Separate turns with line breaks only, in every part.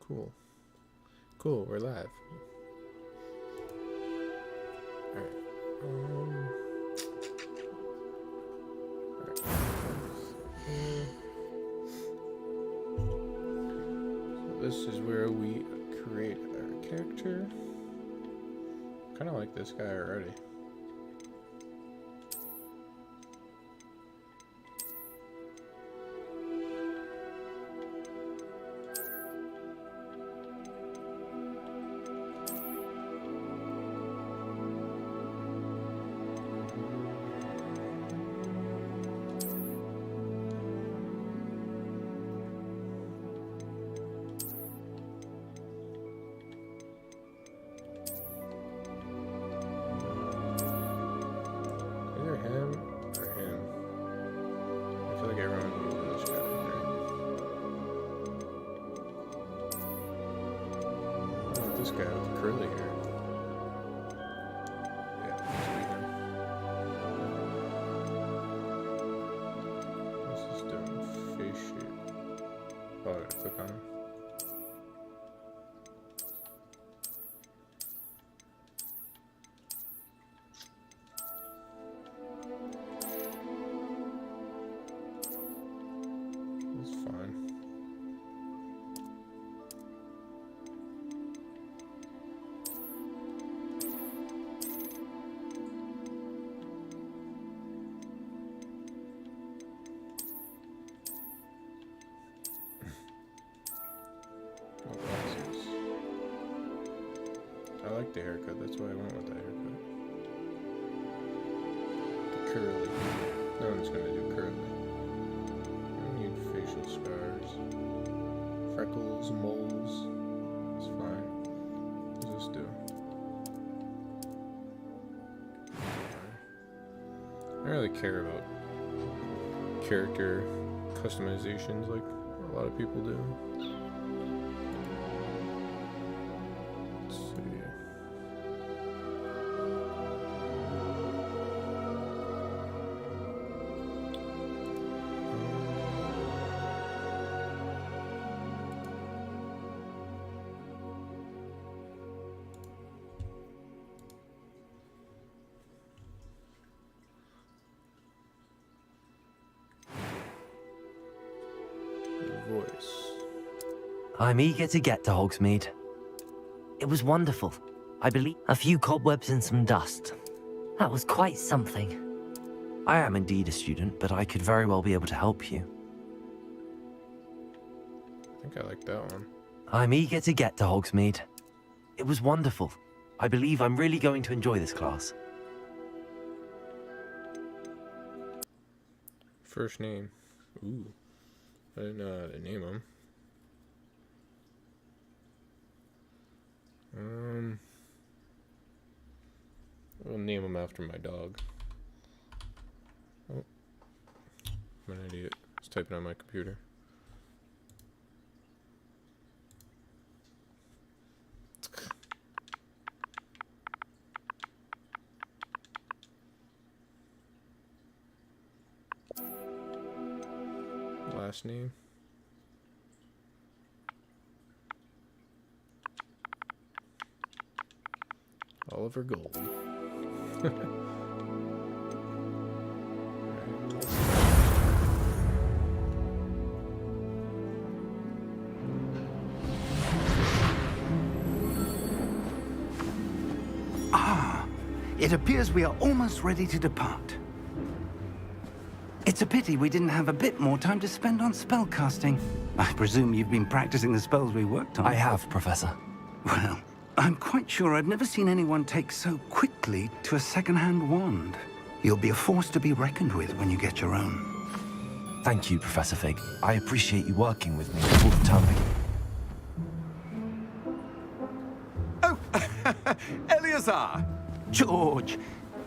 Cool. Cool, we're live. Alright. Alright. So this is where we create our character. Kind of like this guy already. Either him or him. I feel like everyone uses this guy, right? What about this guy with the curly hair? Yeah, this will be him. What's this doing? Face shape. Oh, I gotta click on him. That's fine. No glasses. I like the haircut, that's why I went with that haircut. The curly. No one's gonna do curly. I don't need facial scars. Freckles, moles. It's fine. What does this do? I don't really care about character customizations like a lot of people do. Let's see. Voice.
I'm eager to get to Hogsmeade. It was wonderful. I believe a few cobwebs and some dust. That was quite something. I am indeed a student, but I could very well be able to help you.
I think I like that one.
I'm eager to get to Hogsmeade. It was wonderful. I believe I'm really going to enjoy this class.
First name. Ooh. I didn't know how to name him. I'll name him after my dog. Oh. I'm an idiot. Just typing on my computer. Last name. Oliver Gold.
It appears we are almost ready to depart. It's a pity we didn't have a bit more time to spend on spellcasting. I presume you've been practicing the spells we worked on.
I have, Professor.
Well, I'm quite sure I've never seen anyone take so quickly to a second-hand wand. You'll be a force to be reckoned with when you get your own.
Thank you, Professor Fig. I appreciate you working with me all the time.
Oh, Eleazar!
George,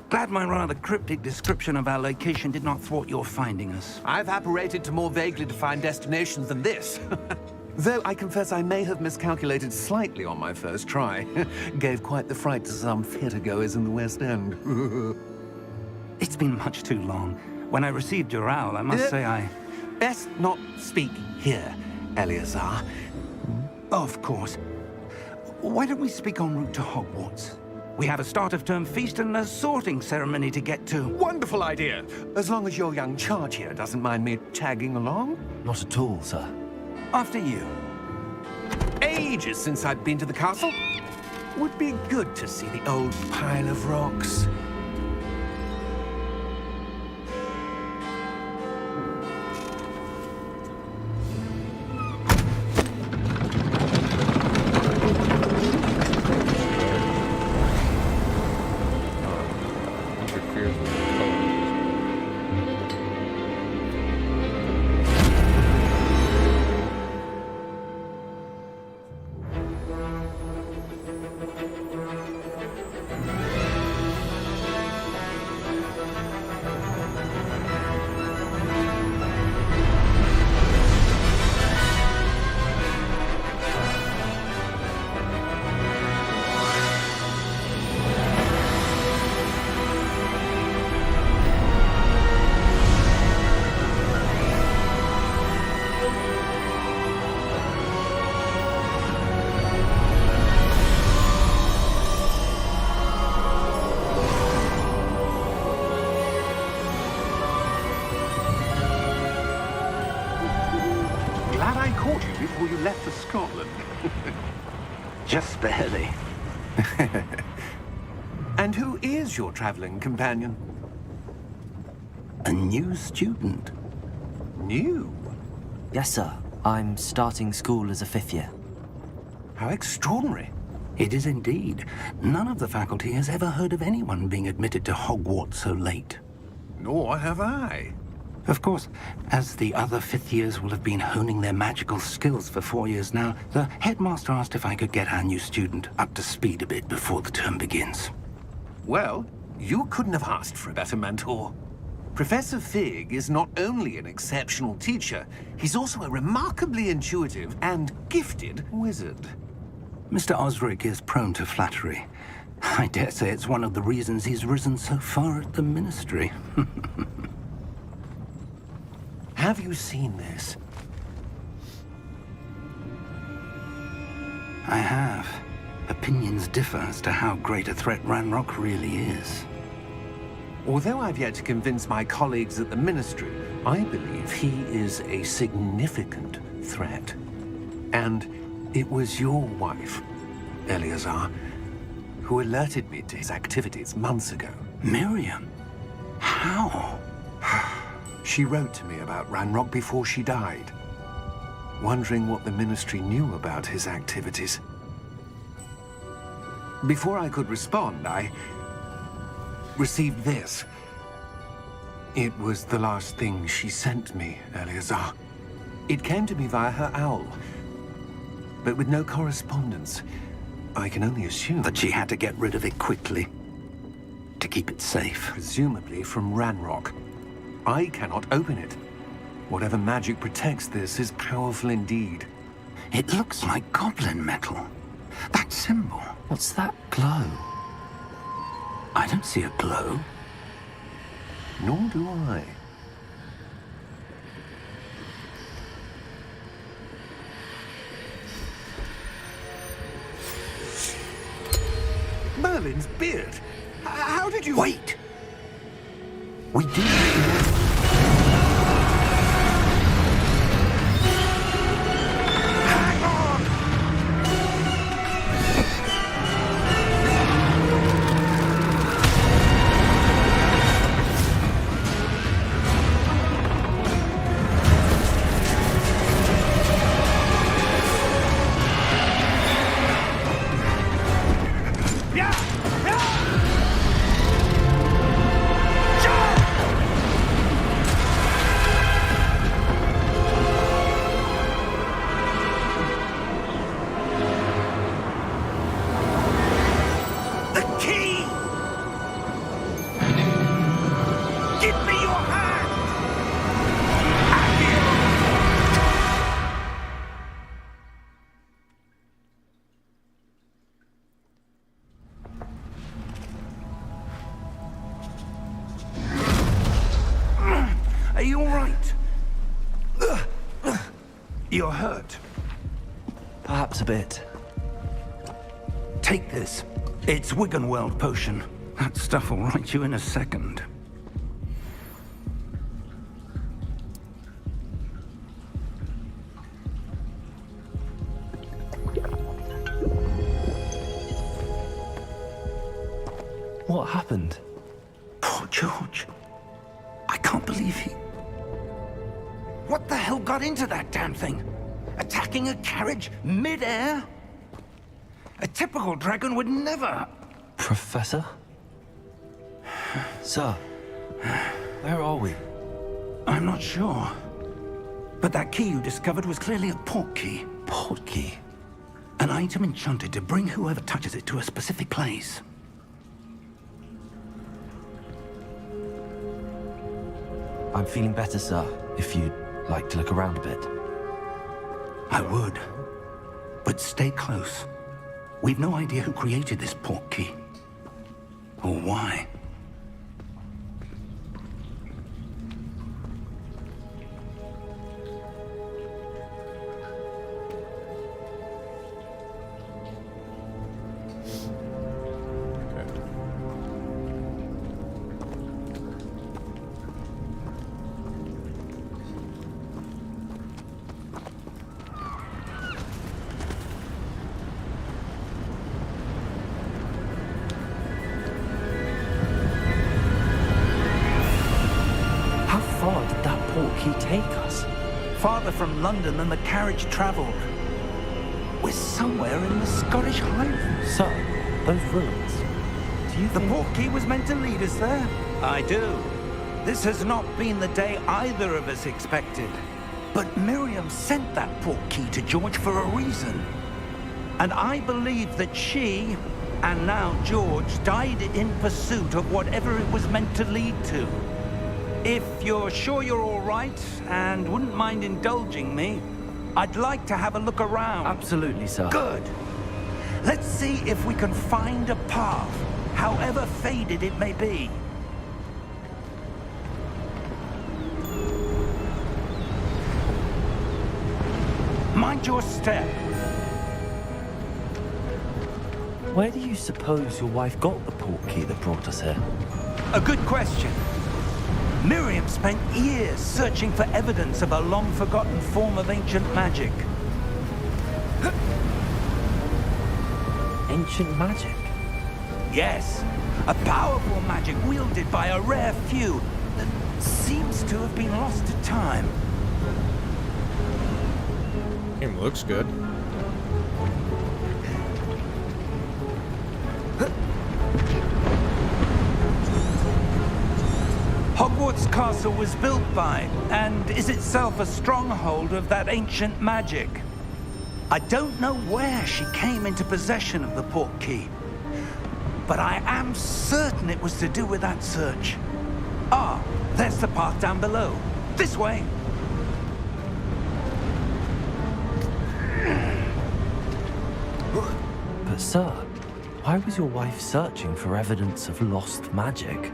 glad my rather cryptic description of our location did not thwart your finding us.
I've apparated to more vaguely defined destinations than this. Though I confess I may have miscalculated slightly on my first try. Gave quite the fright to some theatre-goers in the West End.
It's been much too long. When I received your owl, I must say I...
Best not speak here, Eleazar.
Of course. Why don't we speak en route to Hogwarts? We have a start-of-term feast and a sorting ceremony to get to.
Wonderful idea. As long as your young charge here doesn't mind me tagging along.
Not at all, sir.
After you.
Ages since I've been to the castle. Would be good to see the old pile of rocks.
Interferes with the colors.
Glad I caught you before you left for Scotland.
Just barely.
And who is your traveling companion?
A new student.
New?
Yes, sir. I'm starting school as a 5th year.
How extraordinary.
It is indeed. None of the faculty has ever heard of anyone being admitted to Hogwarts so late.
Nor have I.
Of course, as the other 5th years will have been honing their magical skills for 4 years now, the headmaster asked if I could get our new student up to speed a bit before the term begins.
Well, you couldn't have asked for a better mentor. Professor Fig is not only an exceptional teacher, he's also a remarkably intuitive and gifted wizard.
Mr. Osric is prone to flattery. I dare say it's one of the reasons he's risen so far at the Ministry.
Have you seen this?
I have. Opinions differ as to how great a threat Ranrock really is.
Although I've yet to convince my colleagues at the Ministry, I believe he is a significant threat. And it was your wife, Eleazar, who alerted me to his activities months ago.
Miriam? How?
She wrote to me about Ranrock before she died, wondering what the Ministry knew about his activities. Before I could respond, I received this. It was the last thing she sent me, Eleazar. It came to me via her owl, but with no correspondence. I can only assume
That she had to get rid of it quickly. To keep it safe.
presumably from Ranrock. I cannot open it. Whatever magic protects this is powerful indeed.
It looks like goblin metal. That symbol.
What's that glow?
I don't see a glow.
Nor do I. Merlin's beard. How did you...
Wait! We do.
Hang on! Yeah! The key! Give me your hand!
Are you all right? You're hurt.
Perhaps a bit.
Take this. It's Wiggenweld potion. That stuff will right you in a second.
What happened?
Poor George. I can't believe he... What the hell got into that damn thing? Attacking a carriage mid-air? A typical dragon would never...
Professor? Sir, where are we?
I'm not sure. But that key you discovered was clearly a port key.
Port key?
An item enchanted to bring whoever touches it to a specific place.
I'm feeling better, sir, if you'd like to look around a bit.
I would. But stay close. We've no idea who created this port key. Or why.
How far did that port key take us?
Farther from London than the carriage traveled. We're somewhere in the Scottish Highlands.
Sir, those ruins. Do you
The
think...
port key was meant to lead us there? I do. This has not been the day either of us expected. But Miriam sent that port key to George for a reason. And I believe that she, and now George, died in pursuit of whatever it was meant to lead to. If you're sure you're all right, and wouldn't mind indulging me, I'd like to have a look around.
Absolutely, sir.
Good. Let's see if we can find a path, however faded it may be. Mind your step.
Where do you suppose your wife got the port key that brought us here?
A good question. Miriam spent years searching for evidence of a long-forgotten form of ancient magic.
Ancient magic?
Yes, a powerful magic wielded by a rare few that seems to have been lost to time.
Game looks good.
Hogwarts Castle was built by, and is itself a stronghold of that ancient magic. I don't know where she came into possession of the port key, but I am certain it was to do with that search. Ah, there's the path down below. This way.
But sir, why was your wife searching for evidence of lost magic?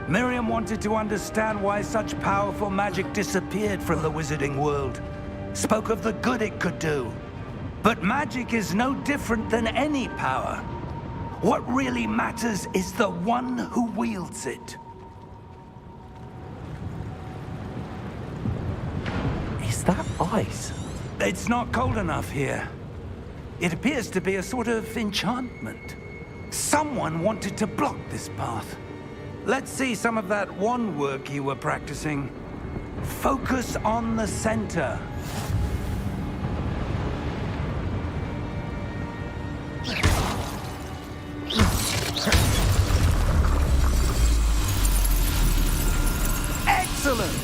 Miriam wanted to understand why such powerful magic disappeared from the wizarding world. Spoke of the good it could do. But magic is no different than any power. What really matters is the one who wields it.
Is that ice?
It's not cold enough here. It appears to be a sort of enchantment. Someone wanted to block this path. Let's see some of that wand work you were practicing. Focus on the center. Excellent!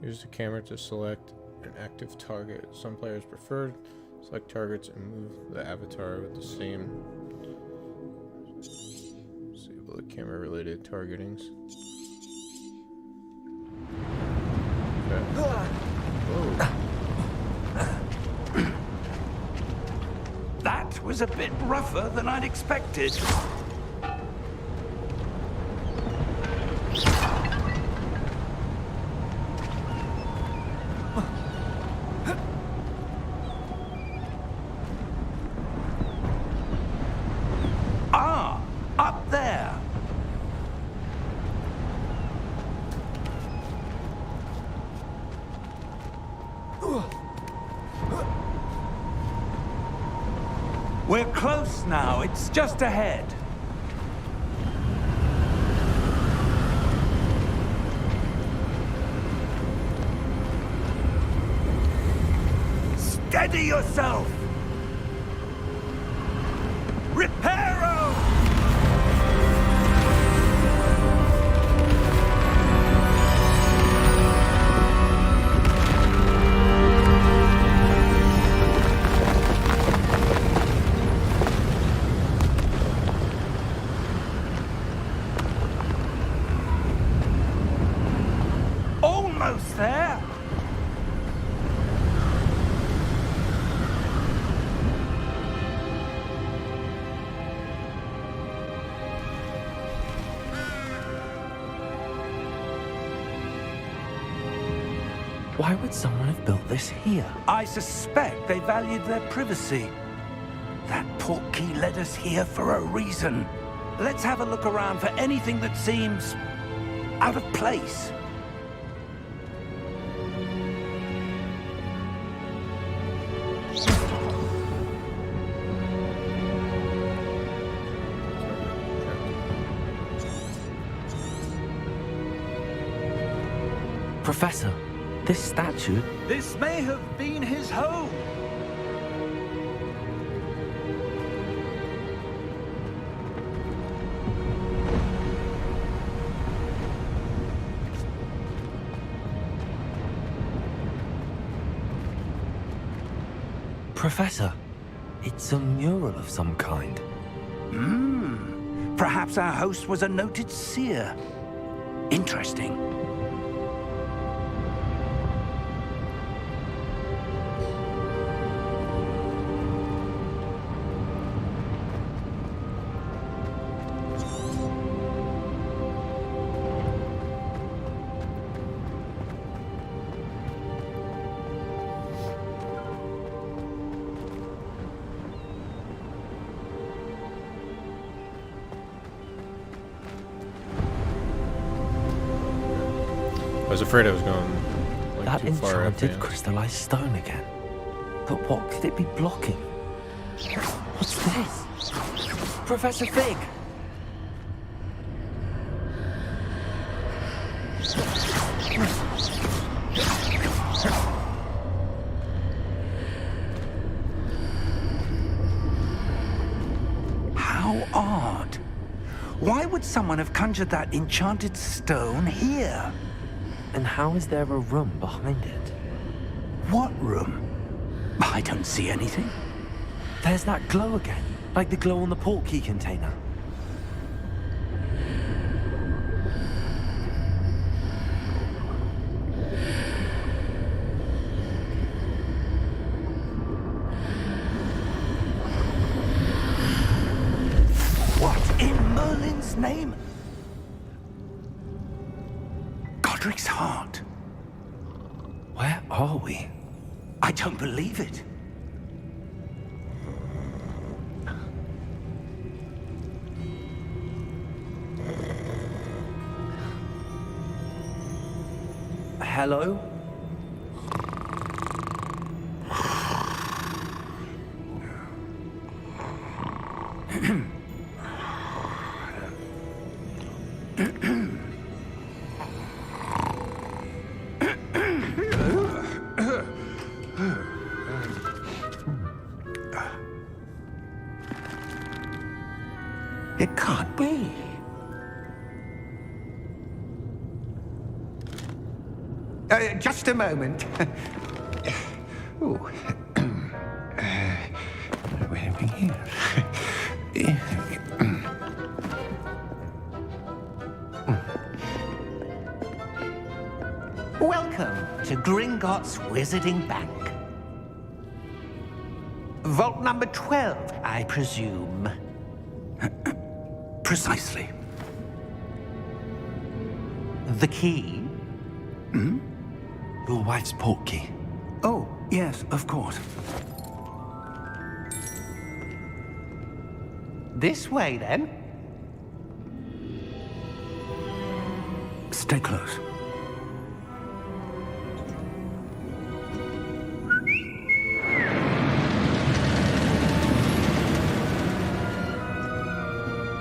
Use the camera to select an active target. Some players prefer select targets and move the avatar with the same. Disable the camera-related targetings. Okay.
That was a bit rougher than I'd expected. We're close now. It's just ahead. Steady yourself! Reparo! Almost there!
Why would someone have built this here?
I suspect they valued their privacy. That portkey led us here for a reason. Let's have a look around for anything that seems out of place.
Professor, this statue...
This may have been his home.
Professor, it's a mural of some kind.
Perhaps our host was a noted seer. Interesting.
I was afraid I was going like
That
too far
enchanted
advanced.
crystallized stone again. But what could it be blocking? What's this? Professor Fig!
How odd. Why would someone have conjured that enchanted stone here?
And how is there a room behind it?
What room? I don't see anything.
There's that glow again, like the glow on the portkey container.
What in Merlin's name? Godric's heart.
Where are we?
I don't believe it.
Hello?
It can't be. Just a moment. Ooh. Where are we here?
Welcome to Gringotts Wizarding Bank. Vault number 12, I presume.
Precisely.
The key?
Your wife's portkey.
Oh, yes, of course.
This way, then.
Stay close.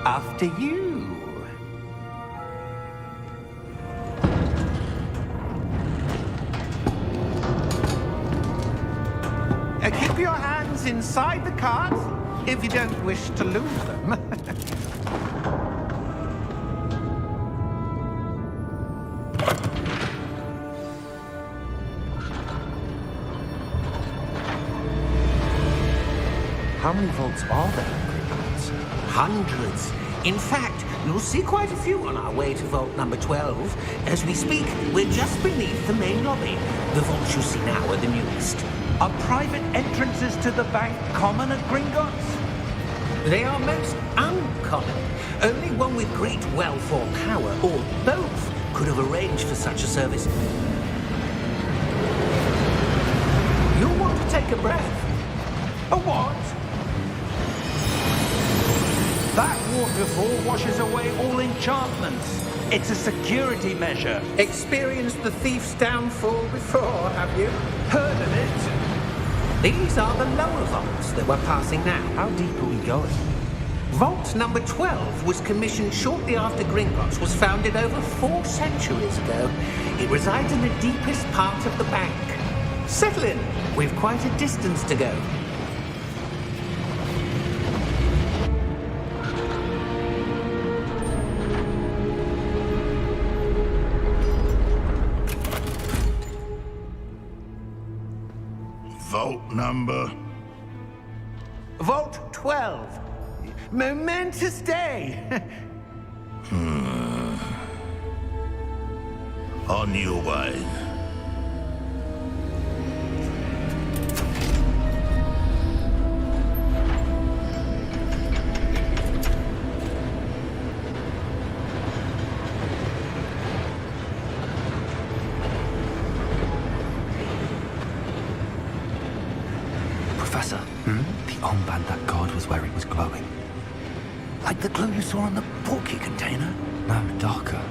After you. Keep your hands inside the cart if you don't wish to lose them.
How many vaults are there in Gringotts?
Hundreds. In fact, you'll see quite a few on our way to vault number 12. As we speak, we're just beneath the main lobby. The vaults you see now are the newest.
Are private entrances to the bank common at Gringotts?
They are most uncommon. Only one with great wealth or power, or both, could have arranged for such a service. You'll want to take a breath.
A what? That waterfall washes away all enchantments. It's a security measure.
Experienced the thief's downfall before, have you?
Heard of it?
These are the lower vaults that we're passing now.
How deep are we going?
Vault number 12 was commissioned shortly after Gringotts was founded over 4 centuries ago. It resides in the deepest part of the bank. Settle in. We've quite a distance to go.
Vault number?
Vault 12. Momentous day.
On your way.
Professor, the armband that guard was wearing was glowing.
Like the glow you saw on the porky container?
No, darker.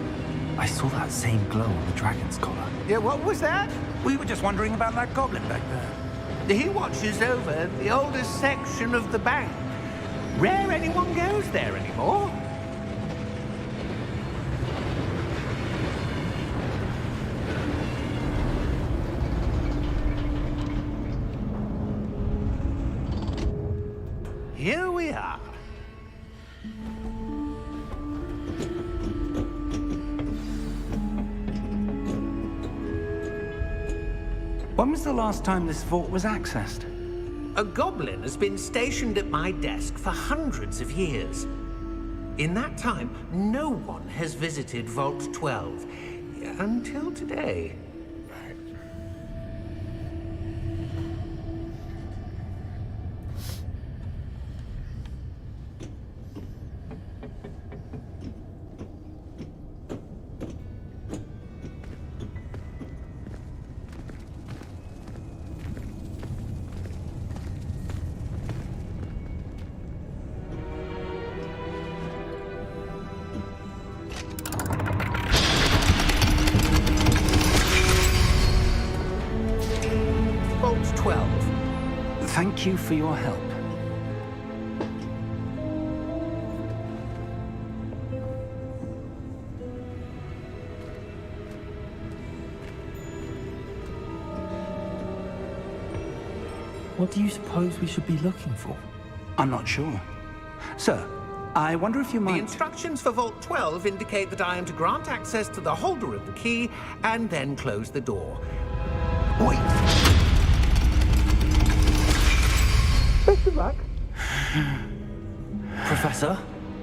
I saw that same glow on the dragon's collar.
Yeah, what was that? We were just wondering about that goblin back there.
He watches over the oldest section of the bank. Rare anyone goes there anymore. Here we are.
When was the last time this vault was accessed?
A goblin has been stationed at my desk for hundreds of years. In that time, no one has visited Vault 12 until today. Vault 12.
Thank you for your help.
What do you suppose we should be looking for?
I'm not sure. Sir, I wonder if you
The
might...
instructions for Vault 12 indicate that I am to grant access to the holder of the key and then close the door.
Wait!
Best of luck.
Professor?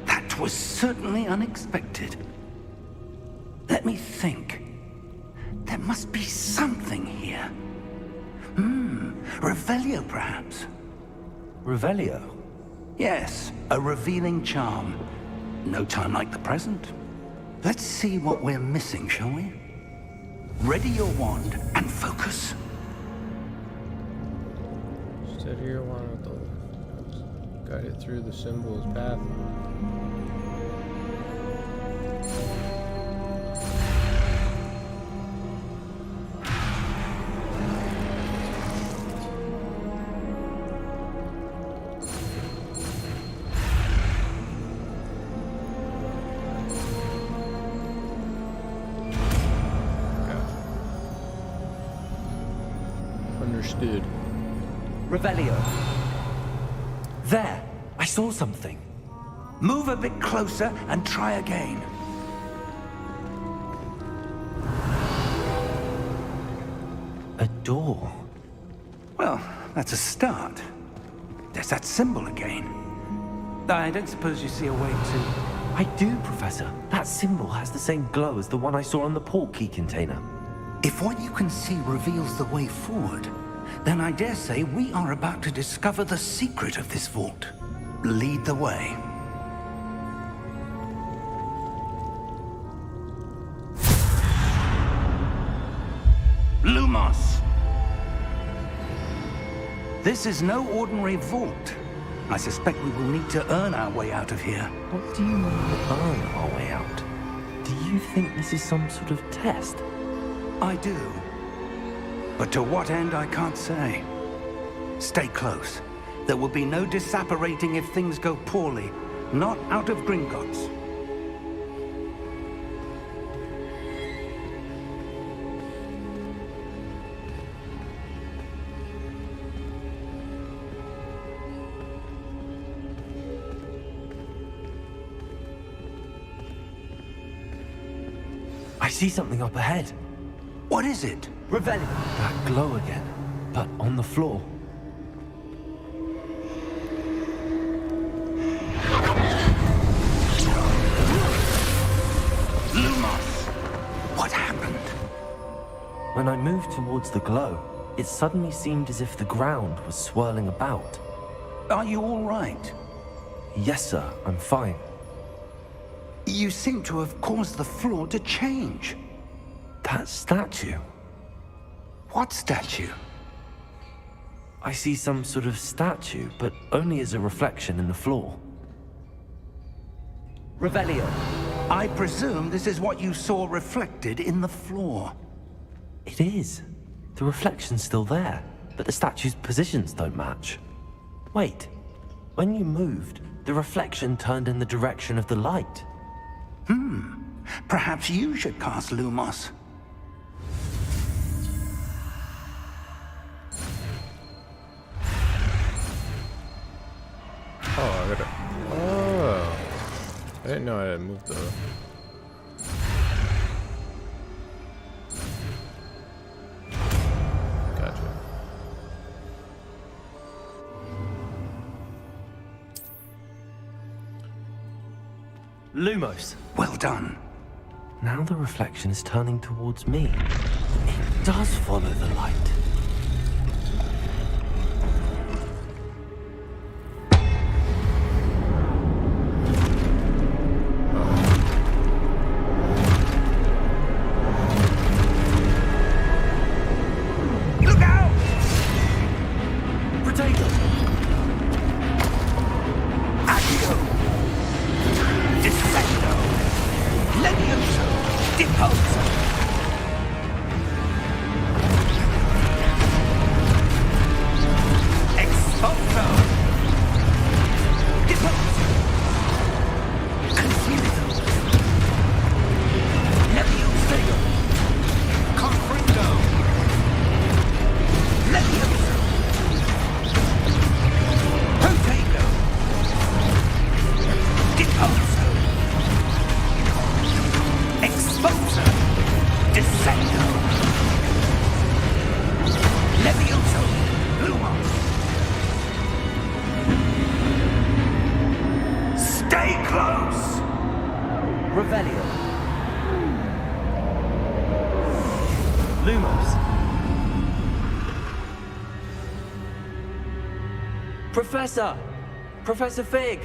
That was certainly unexpected. Let me think. There must be something here. Revelio, perhaps?
Revelio?
Yes, a revealing charm. No time like the present. Let's see what we're missing, shall we? Ready your wand and focus.
Steady your wand with the left. Guide it through the symbol's path. Dude.
Revelio. There! I saw something.
Move a bit closer and try again.
A door.
Well, that's a start. There's that symbol again. I don't suppose you see a way to...
I do, Professor. That symbol has the same glow as the one I saw on the port key container.
If what you can see reveals the way forward, then I dare say we are about to discover the secret of this vault. Lead the way. Lumos! This is no ordinary vault. I suspect we will need to earn our way out of here.
What do you mean, earn our way out? Do you think this is some sort of test?
I do. But to what end, I can't say. Stay close. There will be no disapparating if things go poorly. Not out of Gringotts.
I see something up ahead.
What is it?
Revelio. That glow again, but on the floor.
Lumos! What happened?
When I moved towards the glow, it suddenly seemed as if the ground was swirling about.
Are you all right?
Yes, sir, I'm fine.
You seem to have caused the floor to change.
That statue.
What statue?
I see some sort of statue, but only as a reflection in the floor. Revelio.
I presume this is what you saw reflected in the floor.
It is. The reflection's still there, but the statue's positions don't match. Wait. When you moved, the reflection turned in the direction of the light.
Perhaps you should cast Lumos.
Oh, I gotta... Oh. I didn't know I had moved the... Gotcha.
Lumos.
Well done.
Now the reflection is turning towards me. It does follow the light.
Look out!
Potato!
Accio! Dissecto! Levioso! Deposo! Expulso! Deposo! Confuso! Levioso! Confringo! Levioso! Potato! Deposo! Expulso! Dissecto! Levioso! Lumos! Stay close!
Revelio. Lumos. Professor! Professor Fig!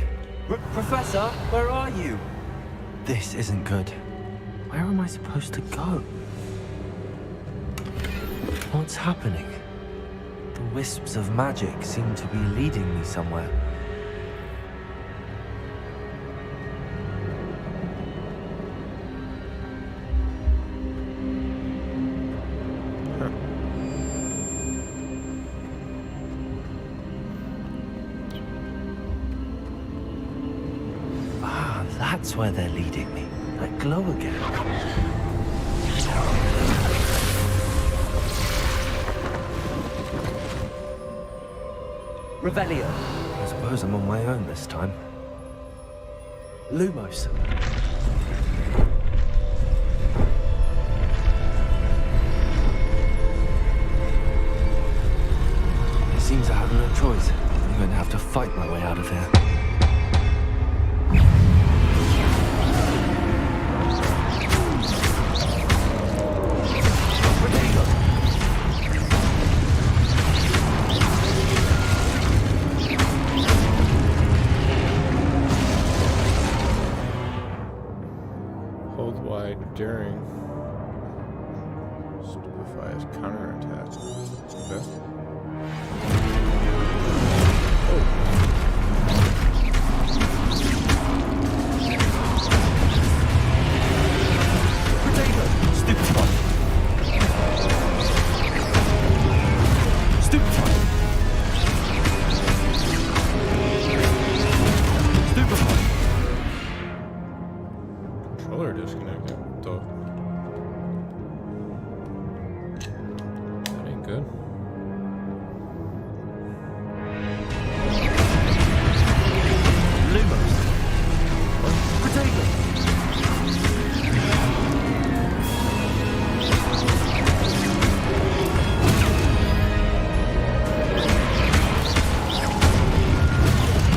Professor, where are you? This isn't good. Where am I supposed to go? What's happening? The wisps of magic seem to be leading me somewhere. Ah, that's where they're leading me. That glow again. Revelio. I suppose I'm on my own this time. Lumos. It seems I have no choice. I'm going to have to fight my way out of here.
Hold wide during. Stupefy as counterattack. Okay. Controller disconnected. Though. That ain't good.
Lumos. Potato.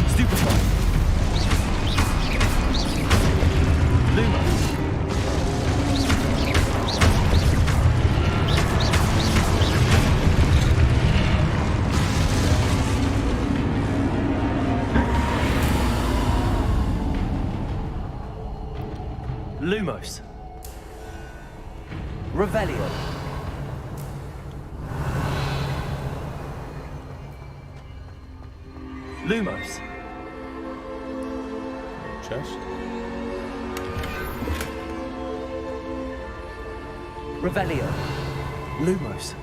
Stupefy. Lumos. Lumos. Revelio. Lumos.
Chest.
Revelio. Lumos.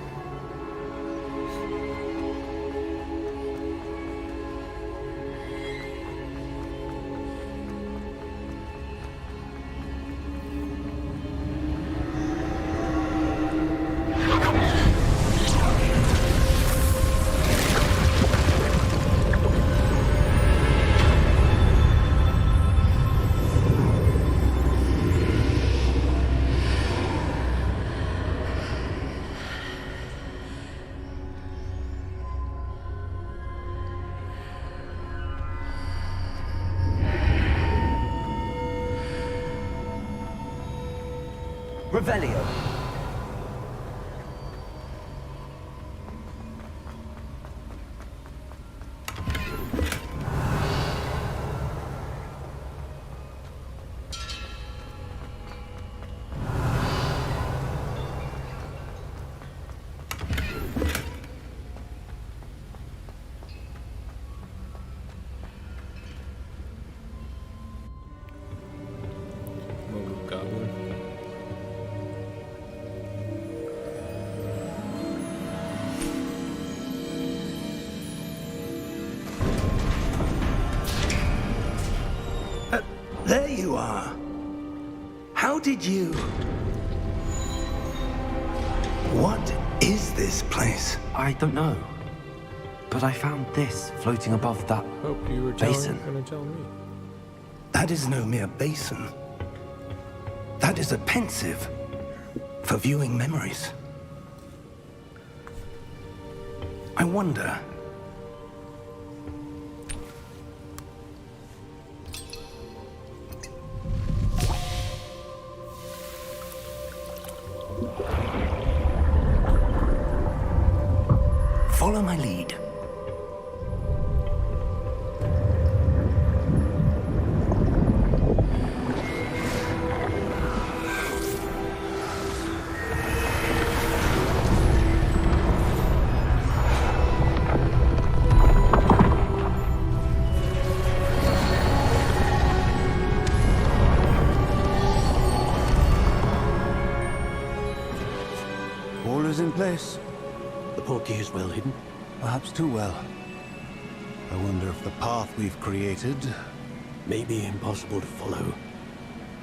Revelio.
Mobile goblin.
There you are. How did you... What is this place?
I don't know. But I found this floating above that.
Hope you were
Basin.
gonna tell me.
That is no mere basin. That is a pensive for viewing memories. I wonder... Follow my lead.
All is in place.
The portkey is well hidden.
Perhaps too well. I wonder if the path we've created...
May be impossible to follow.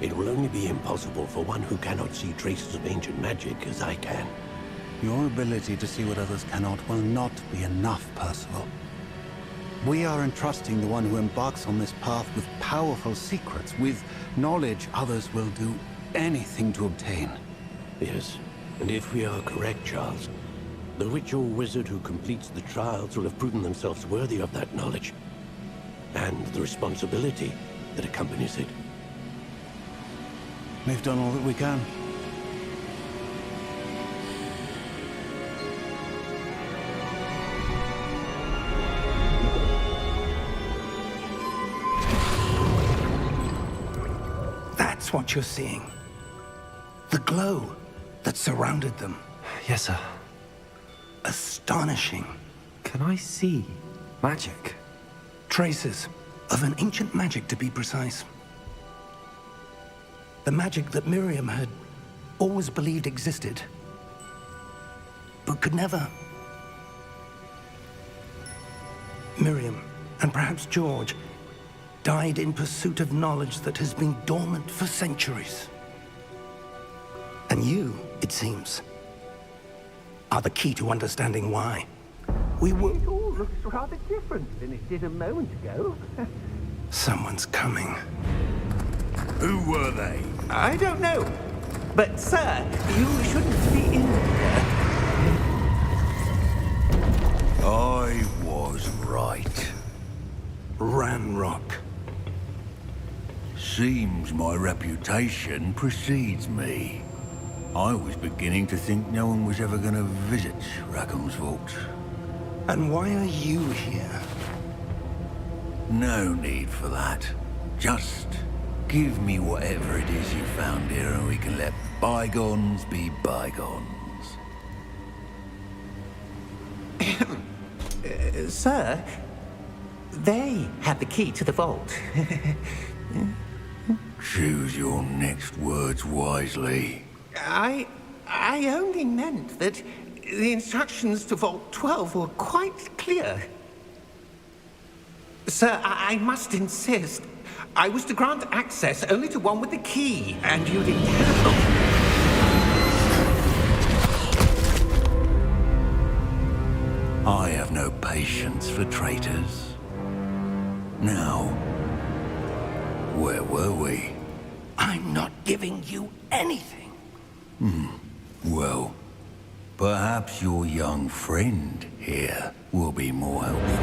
It will only be impossible for one who cannot see traces of ancient magic as I can.
Your ability to see what others cannot will not be enough, Percival. We are entrusting the one who embarks on this path with powerful secrets, with knowledge others will do anything to obtain.
Yes, and if we are correct, Charles, the witch or wizard who completes the trials will have proven themselves worthy of that knowledge, and the responsibility that accompanies it.
We've done all that we can.
That's what you're seeing. The glow that surrounded them.
Yes, sir.
Astonishing.
Can I see magic?
Traces of an ancient magic, to be precise. The magic that Miriam had always believed existed, but could never. Miriam, and perhaps George, died in pursuit of knowledge that has been dormant for centuries. And you, it seems, are the key to understanding why. We were...
It all looks rather different than it did a moment ago.
Someone's coming.
Who were they?
I don't know. But, sir, you shouldn't be in here.
I was right.
Ranrock.
Seems my reputation precedes me. I was beginning to think no one was ever going to visit Rackham's vault.
And why are you here?
No need for that. Just give me whatever it is you found here and we can let bygones be bygones.
Sir, they have the key to the vault.
Choose your next words wisely.
I only meant that the instructions to Vault 12 were quite clear. Sir, I must insist. I was to grant access only to one with the key, and you didn't have.
I have no patience for traitors. Now, where were we?
I'm not giving you anything.
Well, perhaps your young friend here will be more helpful.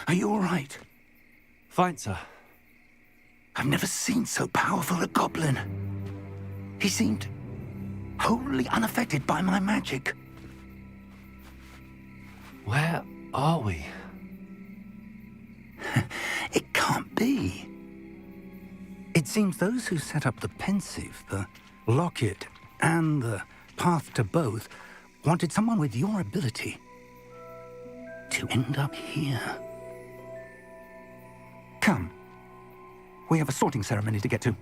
Are you all right?
Fine, sir.
I've never seen so powerful a goblin. He seemed wholly unaffected by my magic.
Where are we?
It can't be. It seems those who set up the pensive, the locket, and the path to both wanted someone with your ability to end up here. Come. We have a sorting ceremony to get to.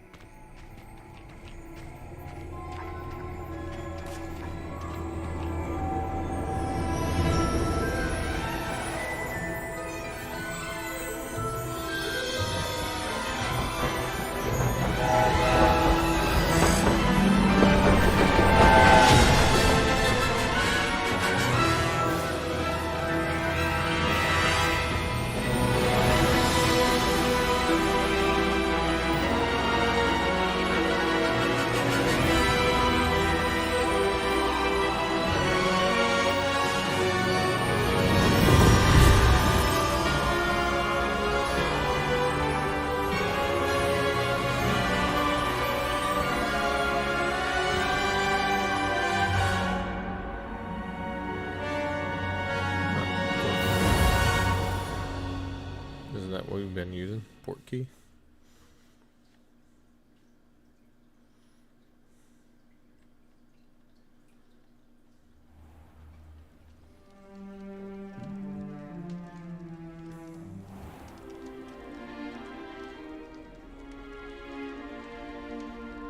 been using? Port key?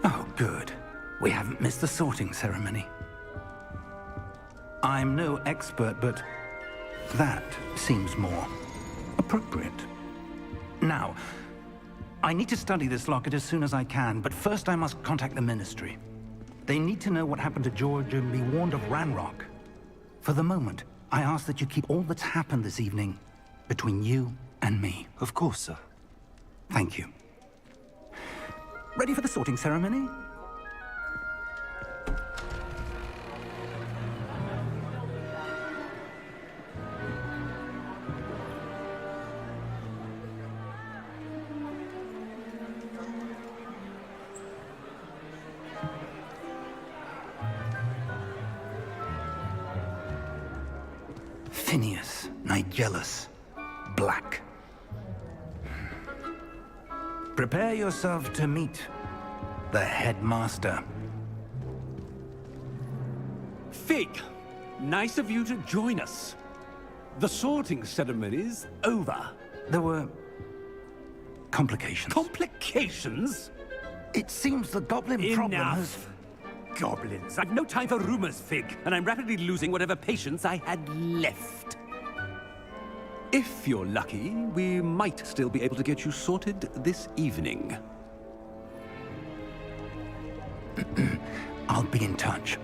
Oh, good. We haven't missed the sorting ceremony. I'm no expert, but that seems more appropriate. Now, I need to study this locket as soon as I can, but first I must contact the Ministry. They need to know what happened to George and be warned of Ranrock. For the moment, I ask that you keep all that's happened this evening between you and me.
Of course, sir.
Thank you. Ready for the sorting ceremony? Phineas, Nigellus, Black. Prepare yourself to meet the headmaster.
Fig, nice of you to join us. The sorting ceremony's over.
There were complications.
Complications?
It seems the goblin problem has...
Enough. Goblins. I've no time for rumors, Fig, and I'm rapidly losing whatever patience I had left. If you're lucky, we might still be able to get you sorted this evening.
I'll be in touch.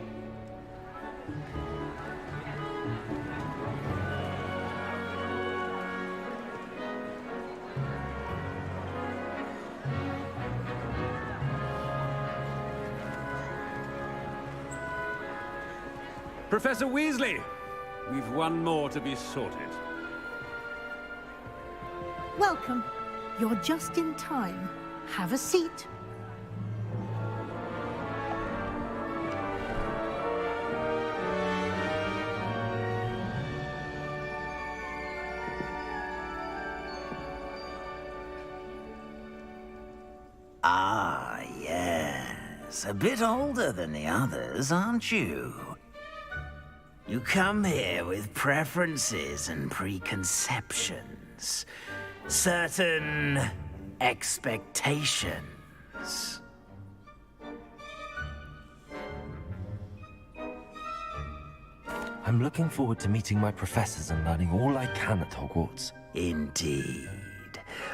Professor Weasley, we've one more to be sorted.
Welcome. You're just in time. Have a seat.
Ah, yes. A bit older than the others, aren't you? You come here with preferences and preconceptions. Certain expectations.
I'm looking forward to meeting my professors and learning all I can at Hogwarts.
Indeed.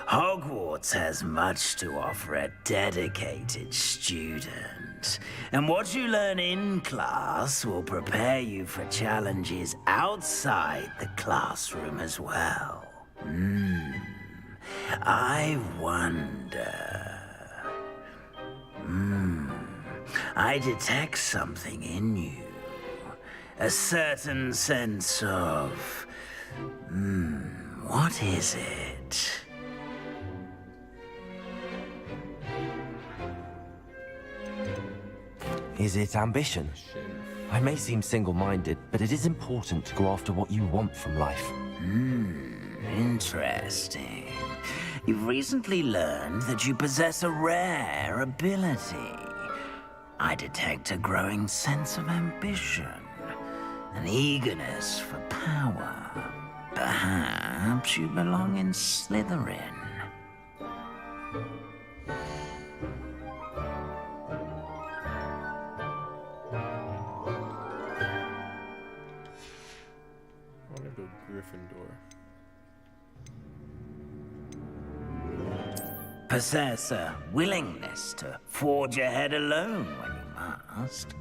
Hogwarts has much to offer a dedicated student. And what you learn in class will prepare you for challenges outside the classroom as well. I wonder... I detect something in you. A certain sense of... what is it?
Is it ambition? I may seem single-minded, but it is important to go after what you want from life.
Interesting. You've recently learned that you possess a rare ability. I detect a growing sense of ambition, an eagerness for power. Perhaps you belong in Slytherin.
I want to go Gryffindor.
Possess a willingness to forge ahead alone when you must.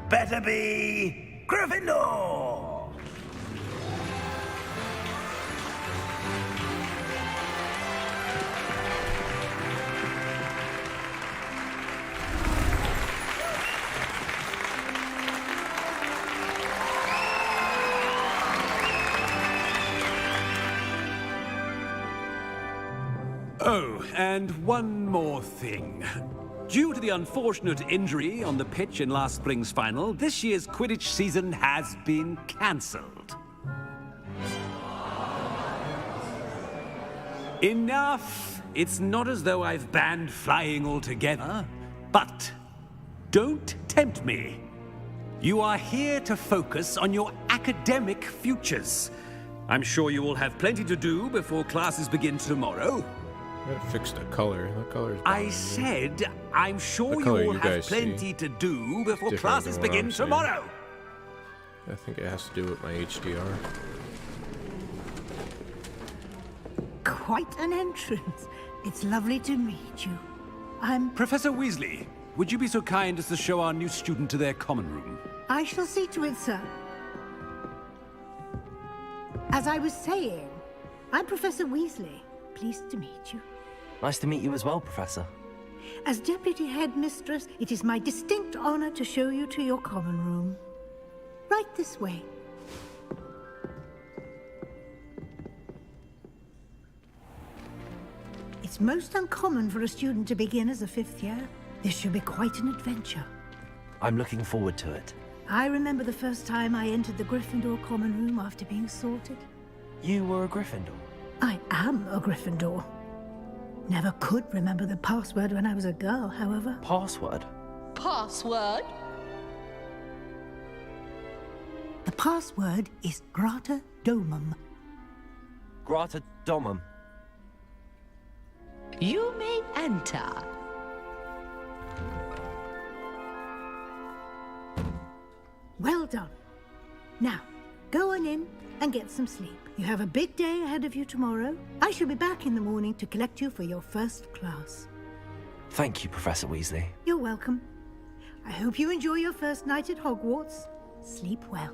Better be Gryffindor!
Oh, and one more thing. Due to the unfortunate injury on the pitch in last spring's final, this year's Quidditch season has been cancelled. Enough! It's not as though I've banned flying altogether, but don't tempt me. You are here to focus on your academic futures. I'm sure you will have plenty to do before classes begin tomorrow.
I gotta fix the color. The color's
I said, I'm sure you
color
will
you
have
guys
plenty
see
to do before
different
classes
than what
begin
I'm seeing.
tomorrow.
I think it has to do with my HDR.
Quite an entrance. It's lovely to meet you. I'm...
Professor Weasley, would you be so kind as to show our new student to their common room?
I shall see to it, sir. As I was saying, I'm Professor Weasley. Pleased to meet you.
Nice to meet you as well, Professor.
As Deputy Headmistress, it is my distinct honor to show you to your common room. Right this way. It's most uncommon for a student to begin as a fifth year. This should be quite an adventure.
I'm looking forward to it.
I remember the first time I entered the Gryffindor common room after being sorted.
You were a Gryffindor?
I am a Gryffindor. Never could remember the password when I was a girl, however.
Password?
Password?
The password is Grata Domum.
Grata Domum.
You may enter.
Well done. Now, go on in and get some sleep. You have a big day ahead of you tomorrow. I shall be back in the morning to collect you for your first class.
Thank you, Professor Weasley.
You're welcome. I hope you enjoy your first night at Hogwarts. Sleep well.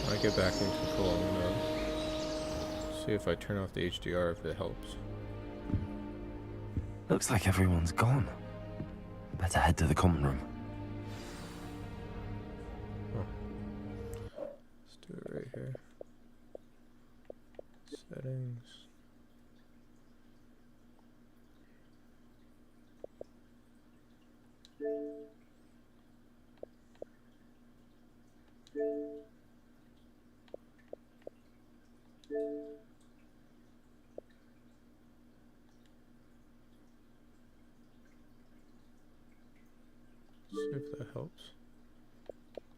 When I get back in control, I'm gonna see if I turn off the HDR if it helps.
Looks like everyone's gone. Better head to the common room.
Let's do it right here. Settings. See if that helps.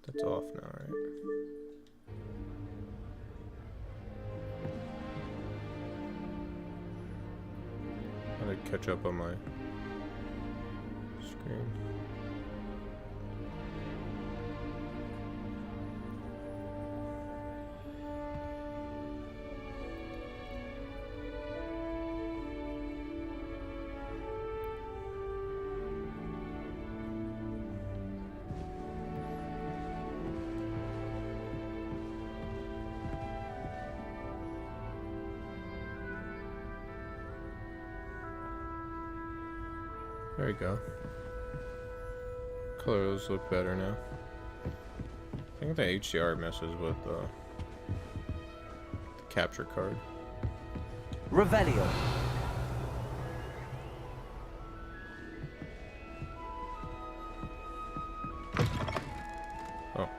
That's off now, right? How did it catch up on my screen? There you go. Colors look better now. I think the HDR messes with the capture card.
Revelio.
Oh.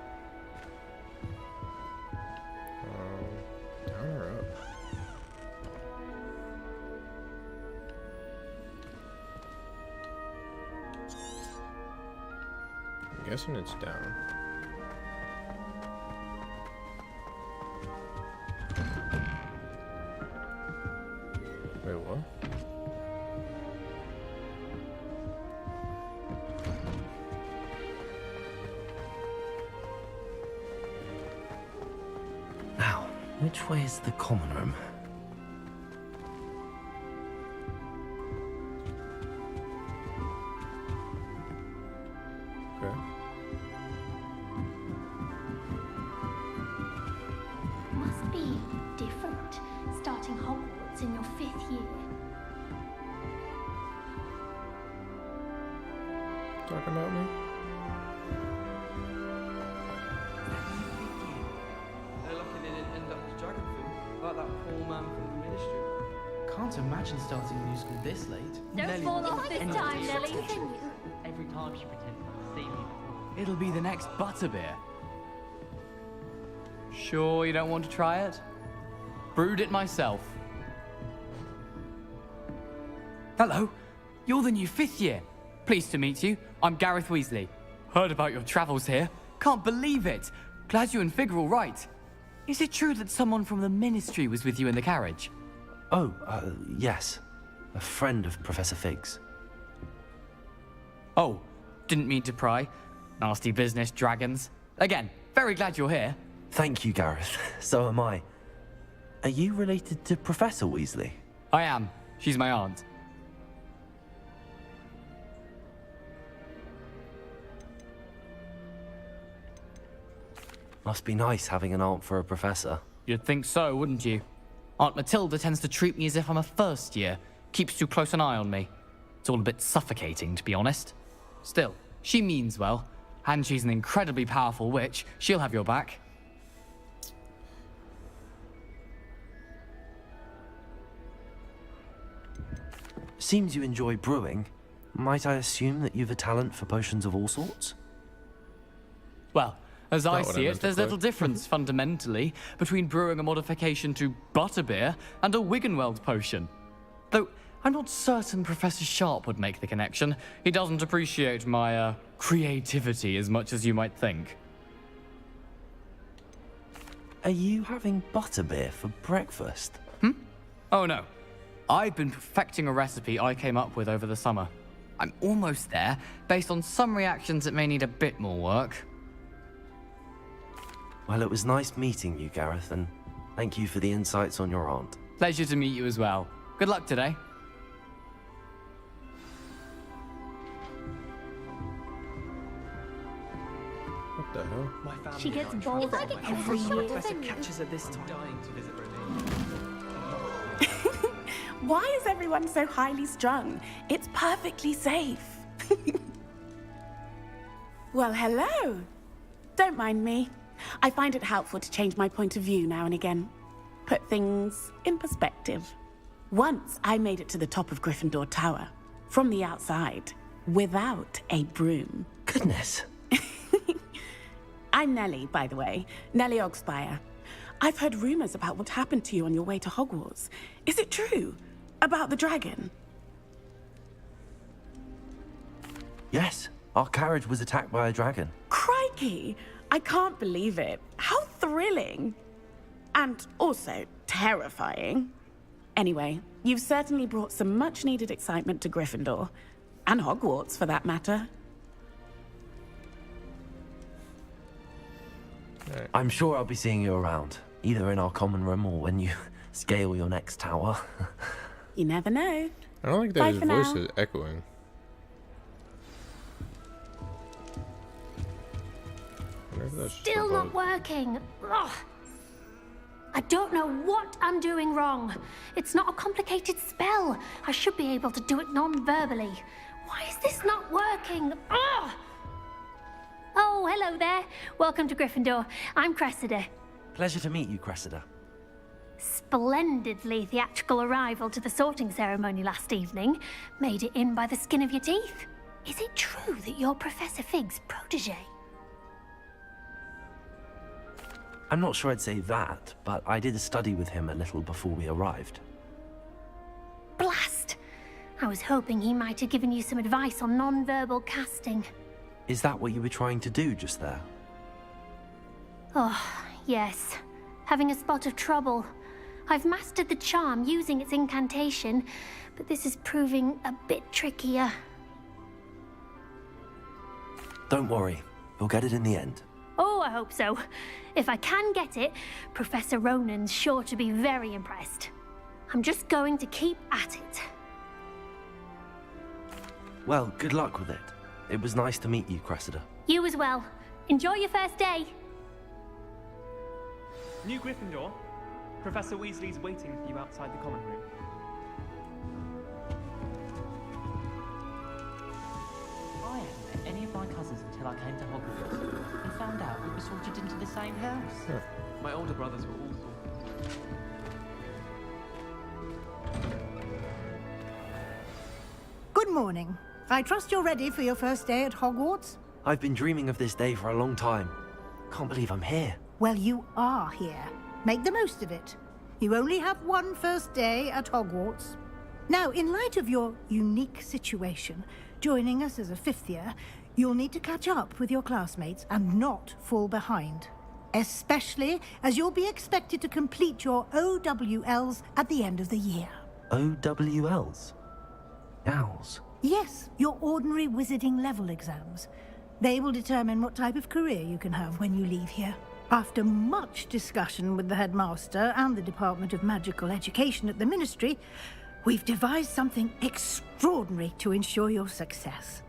Down or up? I'm guessing it's down. Wait, what?
Now, which way is the common room?
Okay.
Must be different, starting Hogwarts in your 5th year.
Talking about me?
Can't imagine starting new school this late.
Don't fall off this time, Nelly.
Every time she pretends not to see me before.
It'll be the next butterbeer. Sure you don't want to try it? Brewed it myself. Hello, you're the new 5th year. Pleased to meet you. I'm Gareth Weasley. Heard about your travels here. Can't believe it. Glad you and Fig are all right. Is it true that someone from the Ministry was with you in the carriage?
Oh, yes. A friend of Professor Fig's.
Oh, didn't mean to pry. Nasty business, dragons. Again, very glad you're here.
Thank you, Gareth. So am I. Are you related to Professor Weasley?
I am. She's my aunt.
Must be nice having an aunt for a professor.
You'd think so, wouldn't you? Aunt Matilda tends to treat me as if I'm a first year. Keeps too close an eye on me. It's all a bit suffocating, to be honest. Still, she means well. And she's an incredibly powerful witch. She'll have your back.
Seems you enjoy brewing. Might I assume that you've a talent for potions of all sorts?
Well, as I
Not what I
see
meant
it,
to
there's
say.
little difference, fundamentally, between brewing a modification to butterbeer and a Wiggenweld potion. Though, I'm not certain Professor Sharp would make the connection. He doesn't appreciate my, creativity as much as you might think.
Are you having butterbeer for breakfast?
Oh no. I've been perfecting a recipe I came up with over the summer. I'm almost there, based on some reactions that may need a bit more work.
Well, it was nice meeting you, Gareth, and thank you for the insights on your aunt.
Pleasure to meet you as well. Good luck today.
What the hell?
My family
She gets
and I
bored
travel
every
home.
year.
Professor catches her this time. Dying to visit
Why is everyone so highly strung? It's perfectly safe. Well, hello. Don't mind me. I find it helpful to change my point of view now and again. Put things in perspective. Once I made it to the top of Gryffindor Tower, from the outside, without a broom.
Goodness.
I'm Nellie, by the way. Nellie Ogspire. I've heard rumors about what happened to you on your way to Hogwarts. Is it true? About the dragon?
Yes, our carriage was attacked by a dragon.
Crikey! I can't believe it. How thrilling! And also terrifying. Anyway, you've certainly brought some much-needed excitement to Gryffindor. And Hogwarts, for that matter.
I'm sure I'll be seeing you around, either in our common room or when you scale your next tower.
You never know.
I don't like that
Bye
his
for
voice
now.
is echoing. I wonder if that's just
Still
a
not
bug.
working. Ugh. I don't know what I'm doing wrong. It's not a complicated spell. I should be able to do it non-verbally. Why is this not working? Ugh. Oh, hello there. Welcome to Gryffindor. I'm Cressida.
Pleasure to meet you, Cressida.
Splendidly theatrical arrival to the sorting ceremony last evening. Made it in by the skin of your teeth. Is it true that you're Professor Fig's protege?
I'm not sure I'd say that, but I did study with him a little before we arrived.
Blast! I was hoping he might have given you some advice on non-verbal casting.
Is that what you were trying to do just there?
Oh, yes. Having a spot of trouble. I've mastered the charm using its incantation, but this is proving a bit trickier.
Don't worry, you'll get it in the end.
Oh, I hope so. If I can get it, Professor Ronan's sure to be very impressed. I'm just going to keep at it.
Well, good luck with it. It was nice to meet you, Cressida.
You as well. Enjoy your first day.
New Gryffindor, Professor Weasley's waiting for you outside the common room. I hadn't met any of my cousins until I came to Hogwarts and found out we were sorted into the same house. My older brothers were all sorted.
morning. I trust you're ready for your first day at Hogwarts?
I've been dreaming of this day for a long time. Can't believe I'm here.
Well, you are here. Make the most of it. You only have one first day at Hogwarts. Now, in light of your unique situation, joining us as a fifth year, you'll need to catch up with your classmates and not fall behind. Especially as you'll be expected to complete your OWLs at the end of the year.
OWLs? Owls?
Yes, your ordinary wizarding level exams. They will determine what type of career you can have when you leave here. After much discussion with the headmaster and the Department of Magical Education at the Ministry, we've devised something extraordinary to ensure your success.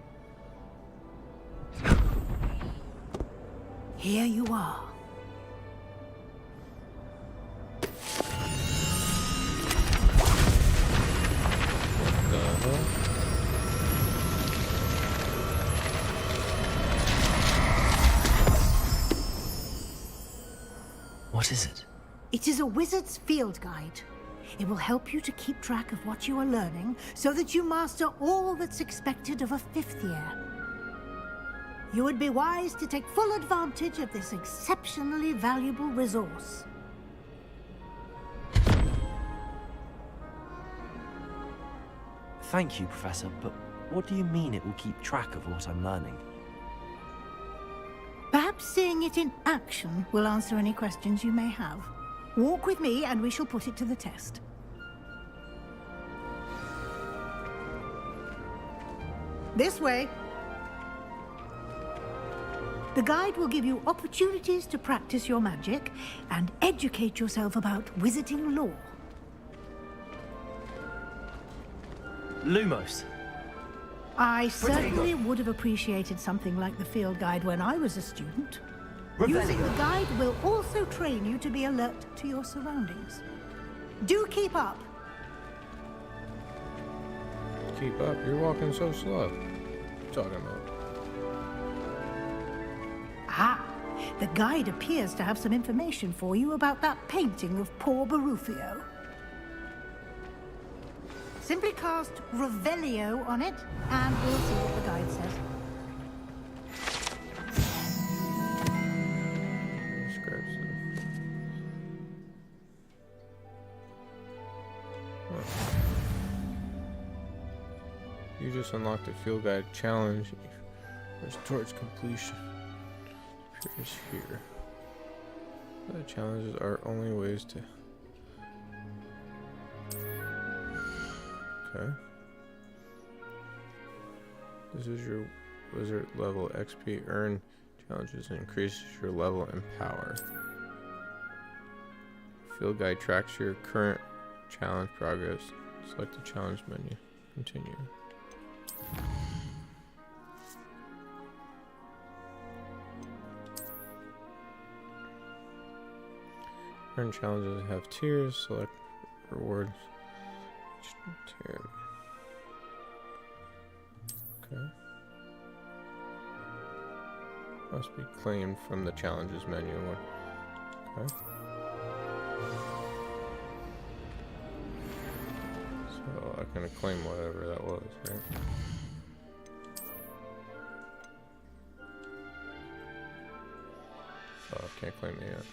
Here you are.
What is it?
It is a wizard's field guide. It will help you to keep track of what you are learning so that you master all that's expected of a fifth year. You would be wise to take full advantage of this exceptionally valuable resource.
Thank you, Professor, but what do you mean it will keep track of what I'm learning?
Perhaps seeing it in action will answer any questions you may have. Walk with me and we shall put it to the test. This way. The guide will give you opportunities to practice your magic and educate yourself about wizarding lore.
Lumos.
I certainly would have appreciated something like the field guide when I was a student. Using the guide will also train you to be alert to your surroundings. Do keep up.
Keep up? You're walking so slow. What are you talking about?
Ah, the guide appears to have some information for you about that painting of poor Barufio. Simply cast Revelio on it, and we'll see what the guide says.
You just unlocked a field guide challenge. There's towards completion. Appears here. The challenges are only ways to. Okay. This is your wizard level XP. Earn challenges and increases your level and power. Field guide tracks your current challenge progress. Select the challenge menu. Continue. Current challenges have tiers. Select rewards. Tier. Okay. Must be claimed from the challenges menu. Okay. So I can claim whatever that was, right? Oh, I can't claim it yet.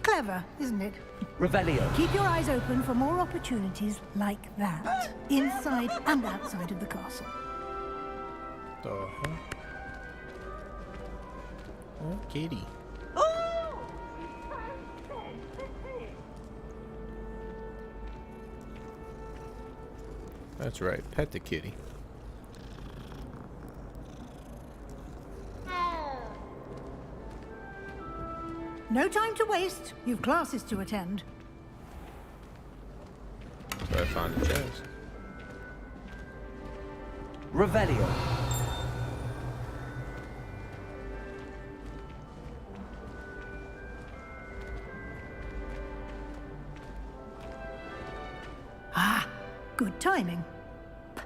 Clever, isn't it?
Revelio.
Keep your eyes open for more opportunities like that, inside and outside of the castle.
Oh, kitty. That's right, pet the kitty.
No time to waste. You've classes to attend.
So I found a chest.
Revelio.
Good timing.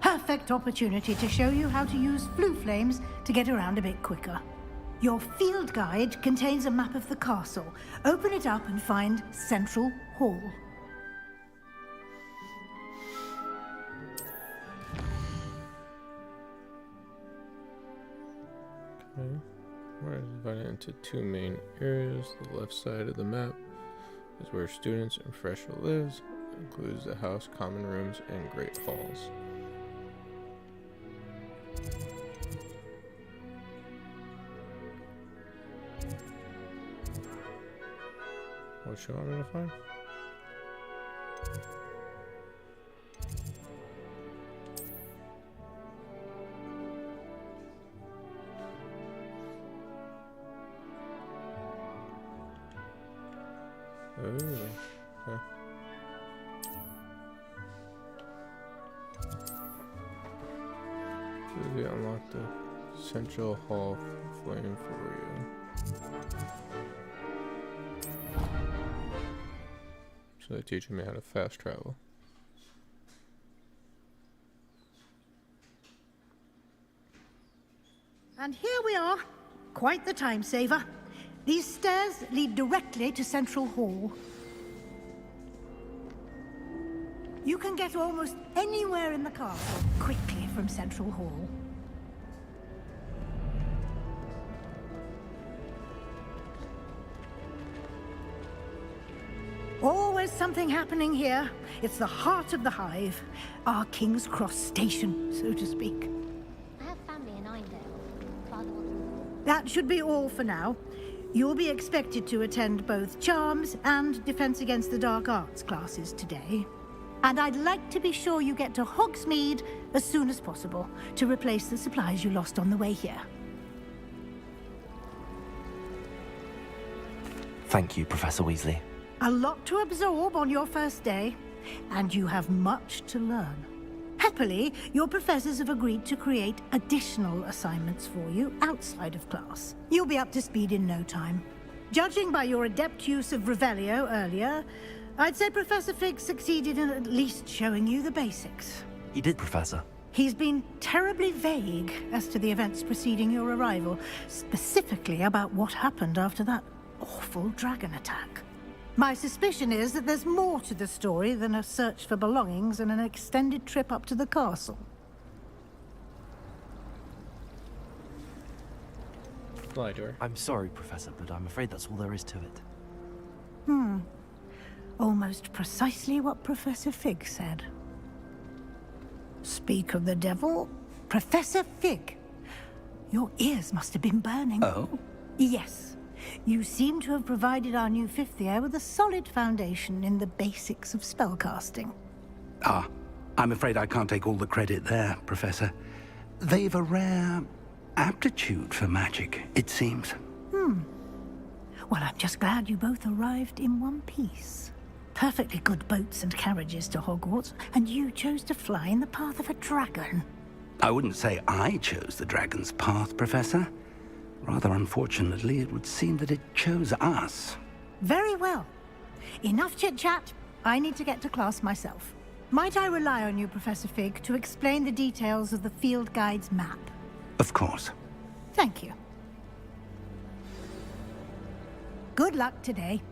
Perfect opportunity to show you how to use flue flames to get around a bit quicker. Your field guide contains a map of the castle. Open it up and find Central Hall.
Okay. We're divided into two main areas. The left side of the map is where students and Fresher lives. It includes the house, common rooms, and great halls. What you want me to find? Oh, okay. So we unlocked the Central Hall flame for you. So they're teaching me how to fast travel.
And here we are. Quite the time saver. These stairs lead directly to Central Hall. You can get almost anywhere in the castle quickly from Central Hall. Always something happening here. It's the heart of the hive. Our King's Cross station, so to speak.
I have family in Eindale. Father will...
That should be all for now. You'll be expected to attend both Charms and Defense Against the Dark Arts classes today. And I'd like to be sure you get to Hogsmeade as soon as possible to replace the supplies you lost on the way here.
Thank you, Professor Weasley.
A lot to absorb on your first day, and you have much to learn. Happily, your professors have agreed to create additional assignments for you outside of class. You'll be up to speed in no time. Judging by your adept use of Revelio earlier, I'd say Professor Fig succeeded in at least showing you the basics.
He did, Professor.
He's been terribly vague as to the events preceding your arrival, specifically about what happened after that awful dragon attack. My suspicion is that there's more to the story than a search for belongings and an extended trip up to the castle.
Fly door.
I'm sorry, Professor, but I'm afraid that's all there is to it.
Almost precisely what Professor Fig said. Speak of the devil, Professor Fig. Your ears must have been burning.
Oh?
Yes. You seem to have provided our new fifth year with a solid foundation in the basics of spellcasting.
Ah, I'm afraid I can't take all the credit there, Professor. They've a rare aptitude for magic, it seems.
Well, I'm just glad you both arrived in one piece. Perfectly good boats and carriages to Hogwarts, and you chose to fly in the path of a dragon.
I wouldn't say I chose the dragon's path, Professor. Rather unfortunately, it would seem that it chose us.
Very well. Enough chit-chat. I need to get to class myself. Might I rely on you, Professor Fig, to explain the details of the field guide's map?
Of course.
Thank you. Good luck today.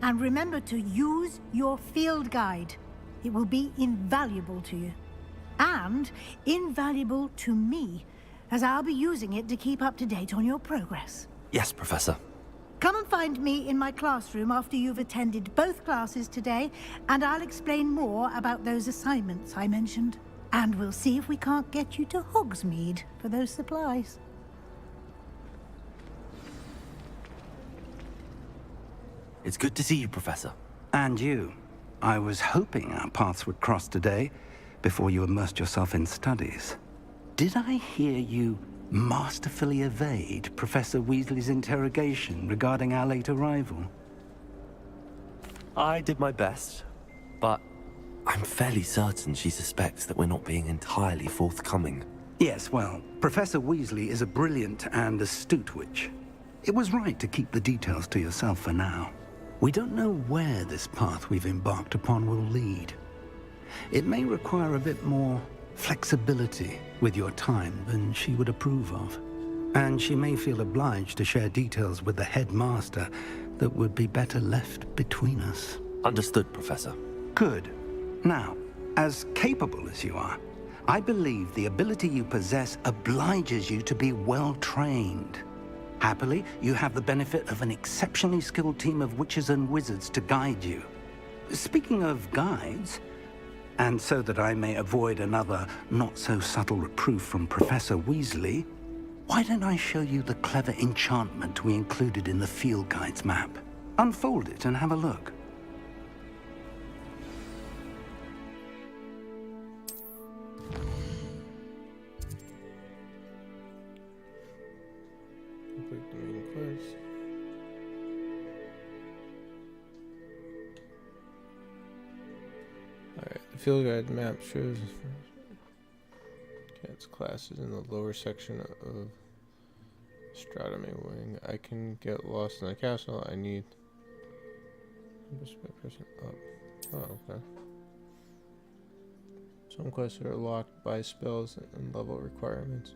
And remember to use your field guide. It will be invaluable to you. And invaluable to me, as I'll be using it to keep up to date on your progress.
Yes, Professor.
Come and find me in my classroom after you've attended both classes today, and I'll explain more about those assignments I mentioned. And we'll see if we can't get you to Hogsmeade for those supplies.
It's good to see you, Professor.
And you. I was hoping our paths would cross today, before you immersed yourself in studies. Did I hear you masterfully evade Professor Weasley's interrogation regarding our late arrival?
I did my best, but I'm fairly certain she suspects that we're not being entirely forthcoming.
Yes, well, Professor Weasley is a brilliant and astute witch. It was right to keep the details to yourself for now. We don't know where this path we've embarked upon will lead. It may require a bit more flexibility with your time than she would approve of. And she may feel obliged to share details with the headmaster that would be better left between us.
Understood, Professor.
Good. Now, as capable as you are, I believe the ability you possess obliges you to be well trained. Happily, you have the benefit of an exceptionally skilled team of witches and wizards to guide you. Speaking of guides, and so that I may avoid another not-so-subtle reproof from Professor Weasley, why don't I show you the clever enchantment we included in the field guide's map? Unfold it and have a look.
Complete the main quest. Alright, the field guide map shows Cat's classes in the lower section of Astronomy Wing. I can get lost in the castle. I need just by pressing up. Oh, okay. Some quests are locked by spells and level requirements.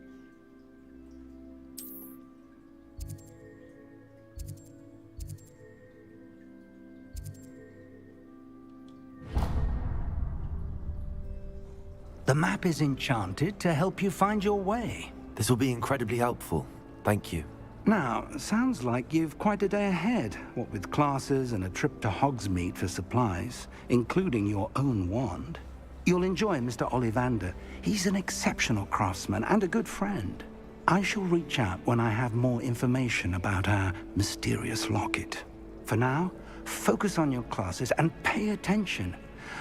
The map is enchanted to help you find your way.
This will be incredibly helpful. Thank you.
Now, sounds like you've quite a day ahead, what with classes and a trip to Hogsmeade for supplies, including your own wand. You'll enjoy Mr. Ollivander. He's an exceptional craftsman and a good friend. I shall reach out when I have more information about our mysterious locket. For now, focus on your classes and pay attention.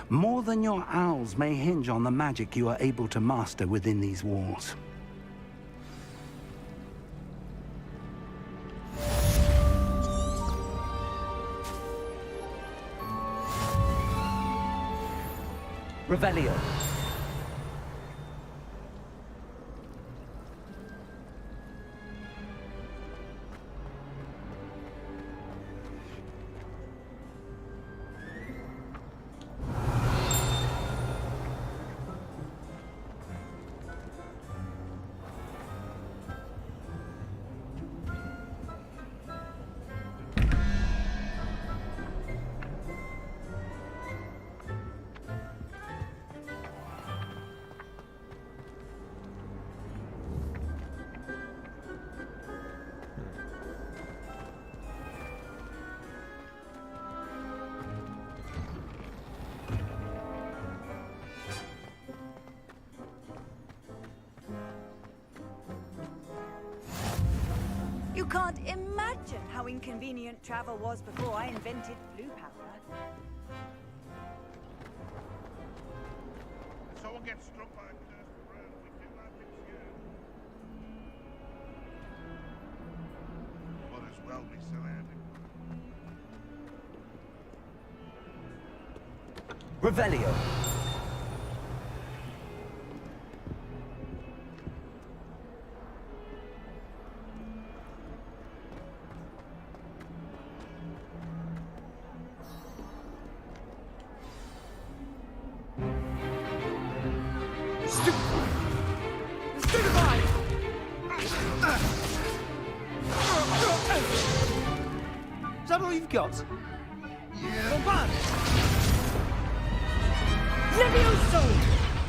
More than your owls may hinge on the magic you are able to master within these walls.
Revelio.
You can't imagine how inconvenient travel was before I invented blue powder.
If someone gets struck by a cursed bird, we do that it's you. But as well be surrounded.
Revelio.
Is that all you've got?
Yeah.
Levioso!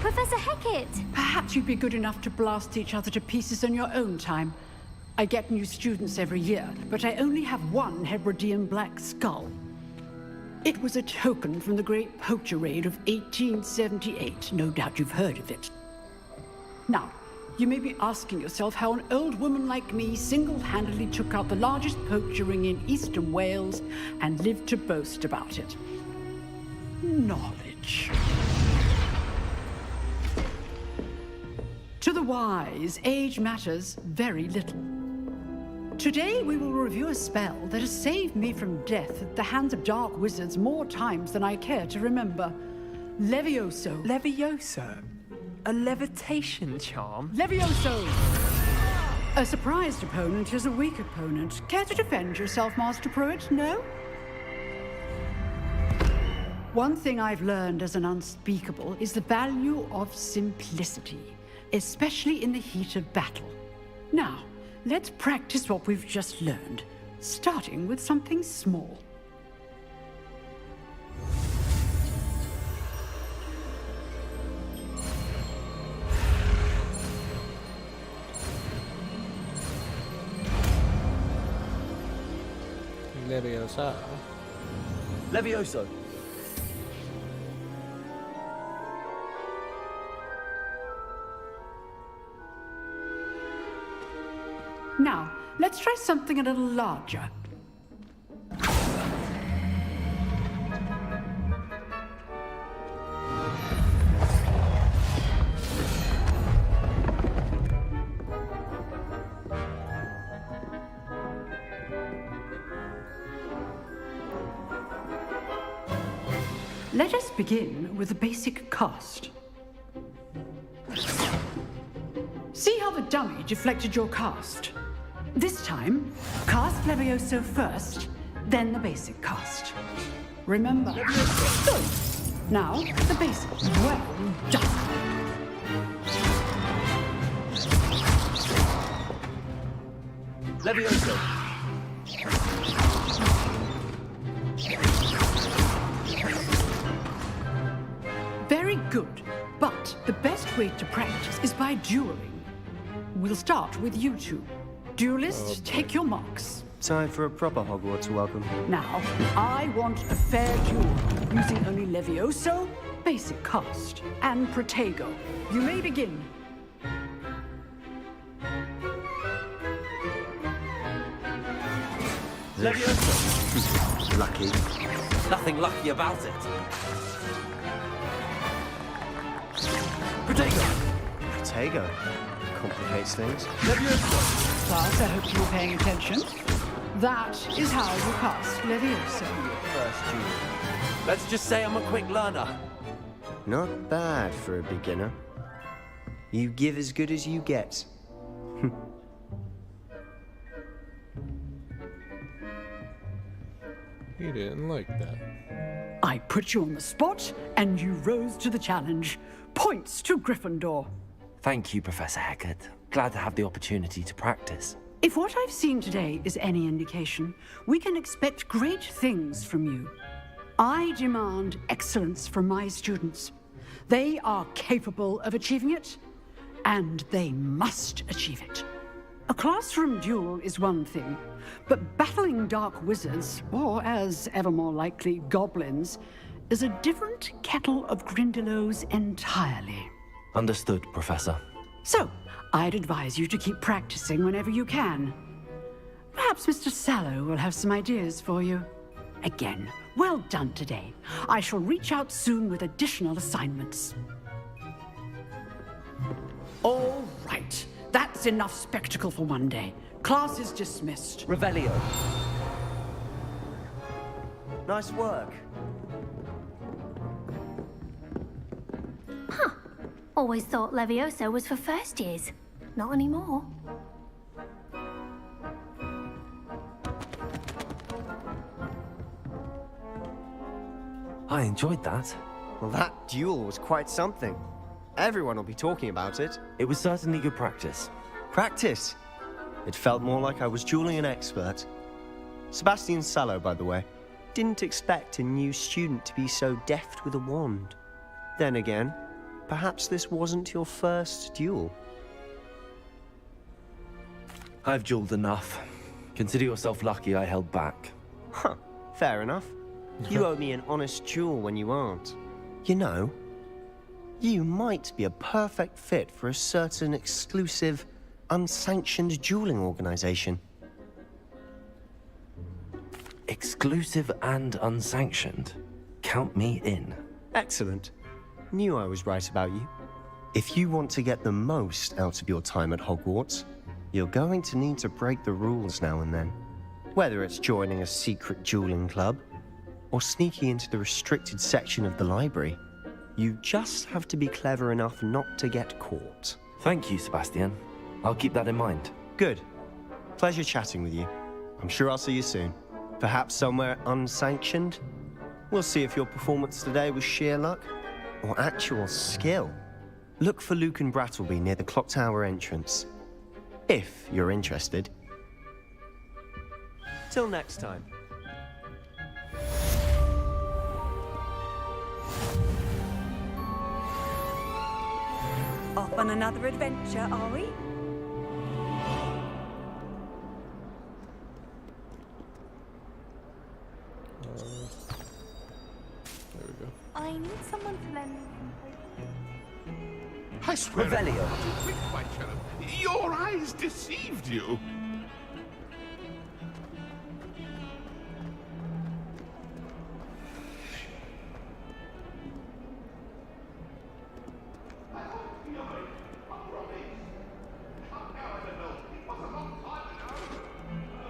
Professor Hecat!
Perhaps you'd be good enough to blast each other to pieces in your own time. I get new students every year, but I only have one Hebridean black skull. It was a token from the Great Poacher Raid of 1878. No doubt you've heard of it. Now, you may be asking yourself how an old woman like me single-handedly took out the largest poacher ring in eastern Wales and lived to boast about it. Knowledge. To the wise, age matters very little. Today we will review a spell that has saved me from death at the hands of dark wizards more times than I care to remember. Levioso.
Levioso? A levitation charm?
Levioso! A surprised opponent is a weak opponent. Care to defend yourself, Master Pruitt? No? one thing I've learned as an unspeakable is the value of simplicity, especially in the heat of battle. Now, let's practice what we've just learned, starting with something small.
Leviosa.
Levioso.
Now, let's try something a little larger. Let us begin with the basic cast. See how the dummy deflected your cast? This time, cast Levioso first, then the basic cast. Remember? Good. Now, the basic. Well done.
Levioso.
Very good, but the best way to practice is by dueling. We'll start with you two. Duelists, take your marks.
Time for a proper Hogwarts welcome.
Now, I want a fair duel, using only Levioso, basic cast, and Protego. You may begin.
Levioso.
Lucky. Nothing lucky about it.
Protego. Complicates things.
Class, I hope you were paying attention. That is how you cast Levioso.
First duel.
Let's just say I'm a quick learner.
Not bad for a beginner. You give as good as you get.
He didn't like that.
I put you on the spot, and you rose to the challenge. Points to Gryffindor.
Thank you, Professor Hecat. Glad to have the opportunity to practice.
If what I've seen today is any indication, we can expect great things from you. I demand excellence from my students. They are capable of achieving it, and they must achieve it. A classroom duel is one thing, but battling dark wizards, or as ever more likely, goblins, is a different kettle of Grindylows entirely.
Understood, Professor.
So, I'd advise you to keep practicing whenever you can. Perhaps Mr. Sallow will have some ideas for you. Again, well done today. I shall reach out soon with additional assignments. All right. That's enough spectacle for one day. Class is dismissed.
Revelio. Nice work.
Huh. Always thought Levioso was for first years. Not anymore.
I enjoyed that.
Well, that duel was quite something. Everyone will be talking about it.
It was certainly good practice.
Practice? It felt more like I was dueling an expert. Sebastian Sallow, by the way. Didn't expect a new student to be so deft with a wand. Then again, perhaps this wasn't your first duel.
I've dueled enough. Consider yourself lucky I held back.
Huh, fair enough. You owe me an honest duel when you aren't. You know, you might be a perfect fit for a certain exclusive, unsanctioned dueling organization.
Exclusive and unsanctioned? Count me in.
Excellent. Knew I was right about you. If you want to get the most out of your time at Hogwarts, you're going to need to break the rules now and then. Whether it's joining a secret dueling club, or sneaking into the restricted section of the library, you just have to be clever enough not to get caught.
Thank you, Sebastian. I'll keep that in mind.
Good. Pleasure chatting with you. I'm sure I'll see you soon. Perhaps somewhere unsanctioned? We'll see if your performance today was sheer luck or actual skill. Look for Luke and Brattleby near the clock tower entrance, if you're interested. Till next time.
Off on another adventure, are we?
There we go.
I need someone to lend me
I swear.
Revelio.
What do you think, my cherub? Your eyes deceived you.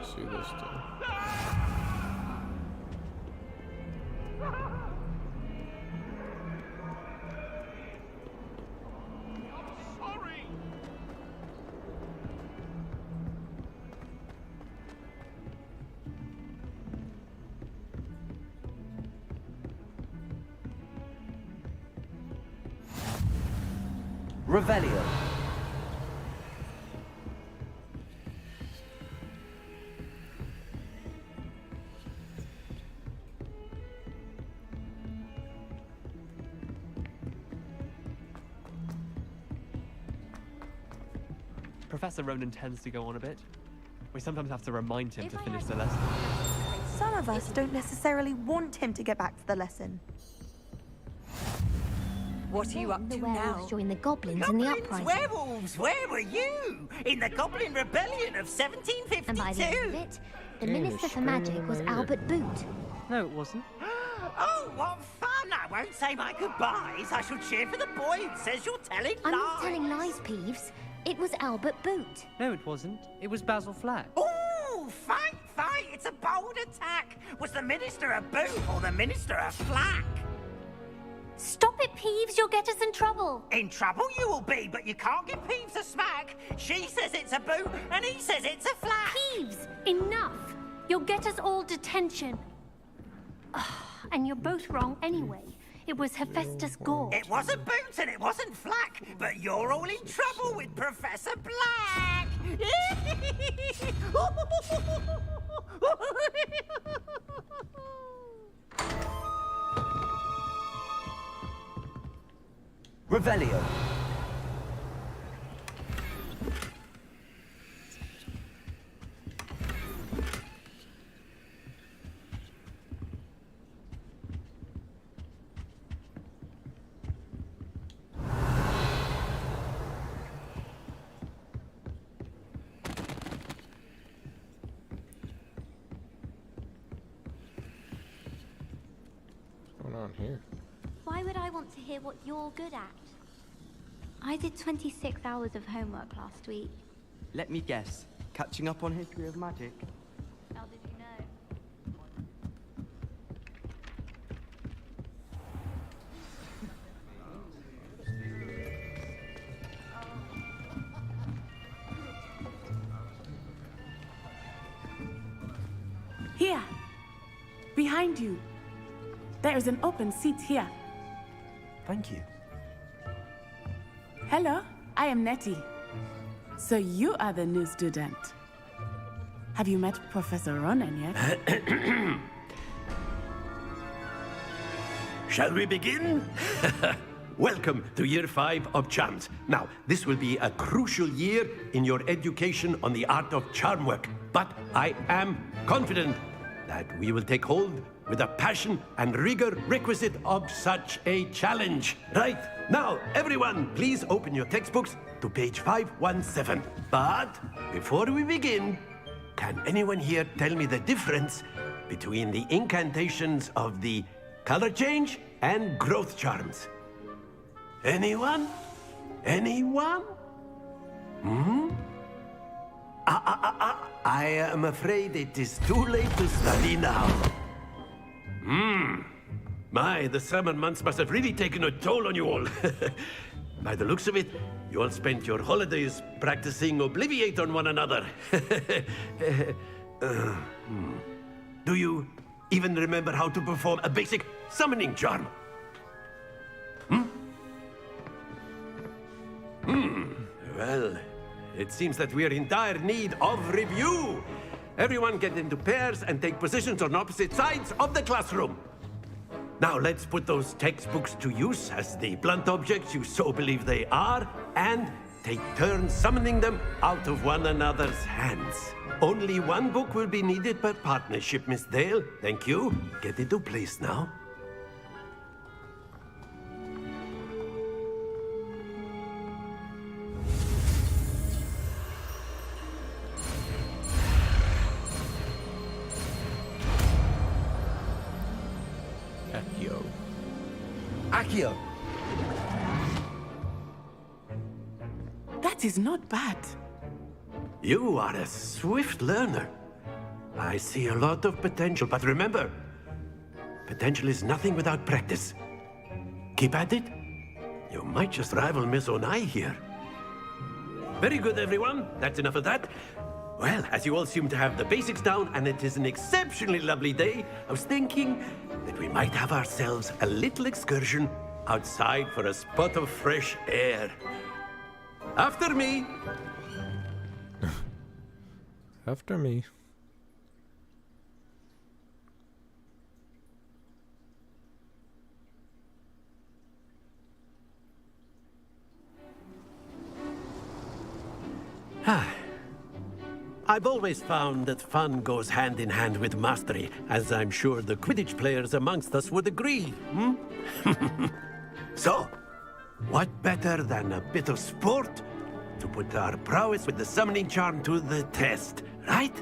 See this thing.
Revelio.
Professor Ronan tends to go on a bit. We sometimes have to remind him to finish the lesson.
Some of us don't necessarily want him to get back to the lesson. What are you up to now?
Join the goblins in the uprising.
Werewolves, where were you? In the Goblin Rebellion of 1752?
And by the end of it, the Minister for Magic was Albert Boot.
No, it wasn't.
Oh, what fun! I won't say my goodbyes. I shall cheer for the boy who says you're telling lies.
I'm not telling lies, Peeves. It was Albert Boot.
No, it wasn't. It was Basil Flack.
Ooh, fight, fight! It's a bold attack. Was the Minister a Boot or the Minister a Flack?
Stop it, Peeves. You'll get us in trouble.
In trouble you will be, but you can't give Peeves a smack. She says it's a Boot, and he says it's a Flack.
Peeves, enough. You'll get us all detention. And you're both wrong anyway. It was Hephaestus Gorge.
It wasn't Boot and it wasn't Flack, but you're all in trouble with Professor Black.
Revelio.
What's going on here?
Why would I want to hear what you're good at? I did 26 hours of homework last week.
Let me guess. Catching up on history of magic?
How did you know?
Here. Behind you. There is an open seat here.
Thank you.
Hello, I am Nettie. So you are the new student. Have you met Professor Ronan yet?
Shall we begin? Welcome to Year 5 of Charms. Now, this will be a crucial year in your education on the art of charm work. But I am confident that we will take hold with the passion and rigor requisite of such a challenge. Right, now, everyone, please open your textbooks to page 517. But before we begin, can anyone here tell me the difference between the incantations of the color change and growth charms? Anyone? Anyone? I am afraid it is too late to study now. My, the summer months must have really taken a toll on you all. By the looks of it, you all spent your holidays practicing Obliviate on one another. Do you even remember how to perform a basic summoning charm? Well, it seems that we are in dire need of review. Everyone get into pairs and take positions on opposite sides of the classroom. Now let's put those textbooks to use as the blunt objects you so believe they are, and take turns summoning them out of one another's hands. Only one book will be needed per partnership, Miss Dale. Thank you. Get into place now.
Accio.
That is not bad.
You are a swift learner. I see a lot of potential, but remember, potential is nothing without practice. Keep at it. You might just rival Miss Onai here. Very good, everyone. That's enough of that. Well, as you all seem to have the basics down, and it is an exceptionally lovely day, I was thinking that we might have ourselves a little excursion outside for a spot of fresh air. After me.
After me.
I've always found that fun goes hand in hand with mastery, as I'm sure the Quidditch players amongst us would agree, So, what better than a bit of sport to put our prowess with the summoning charm to the test, right?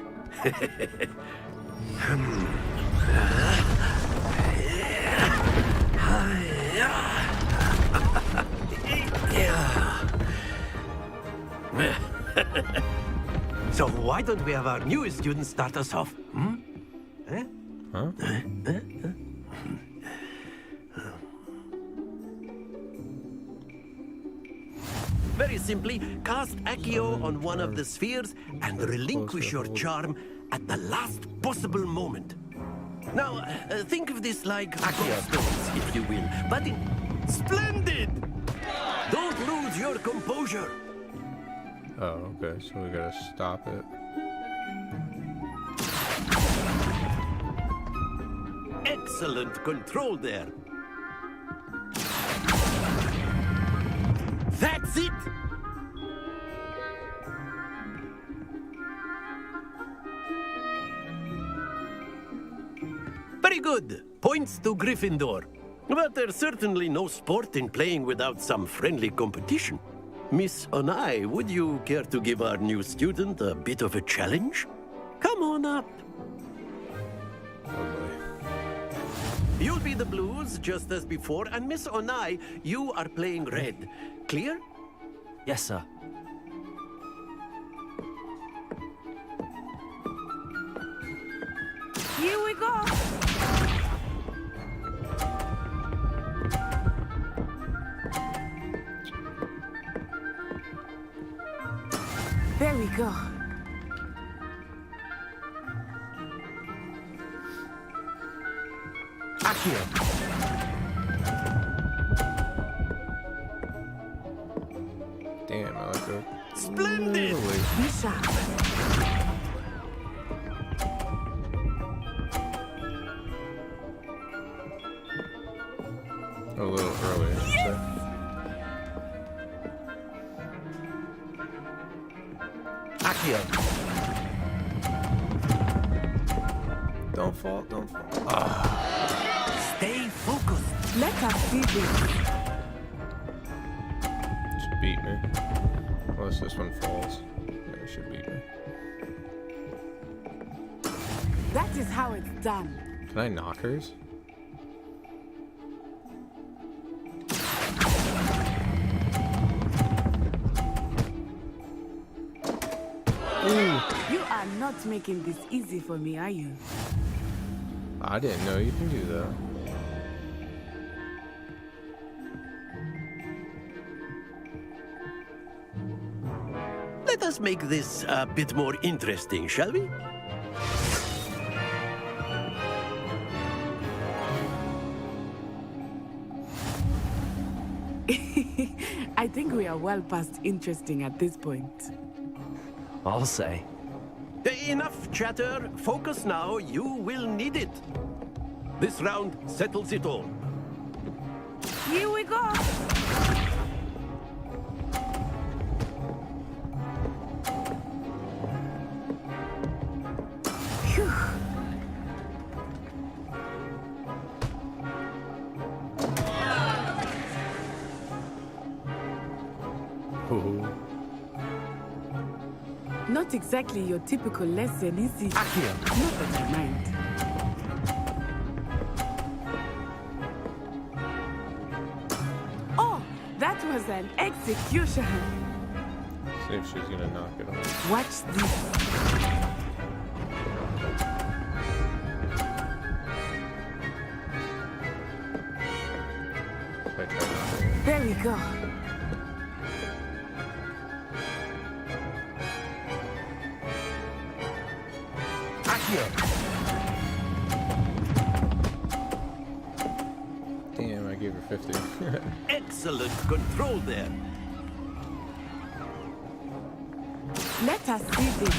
So why don't we have our newest student start us off?
Huh?
Very simply, cast Accio on one of the spheres and relinquish your charm at the last possible moment. Now, think of this like stones, if you will, but in splendid! Don't lose your composure.
Oh, okay, so we gotta stop it.
Excellent control there. That's it! Very good. Points to Gryffindor. But there's certainly no sport in playing without some friendly competition. Miss Onai, would you care to give our new student a bit of a challenge? Come on up. You'll be the blues, just as before, and Miss Onai, you are playing red. Clear?
Yes, sir.
Here we go. There we go.
Accio.
Damn, I like it.
Splendid!
Be sharp.
A little early, I should say.
Accio.
Don't fall, don't fall.
Stay focused.
Let us see this.
Should beat me. Unless this one falls. Yeah, it should beat me.
That is how it's done.
Can I knock hers?
You are not making this easy for me, are you?
I didn't know you can do that.
Let us make this a bit more interesting, shall we?
I think we are well past interesting at this point.
I'll say.
Enough chatter. Focus now. You will need it. This round settles it all.
Here we go! Phew. Not exactly your typical lesson, is it? Not that I mind. Oh, that was an execution.
See if she's gonna knock it off.
Watch this. There we go.
Damn, I gave her 50.
Excellent control there.
Let us see this.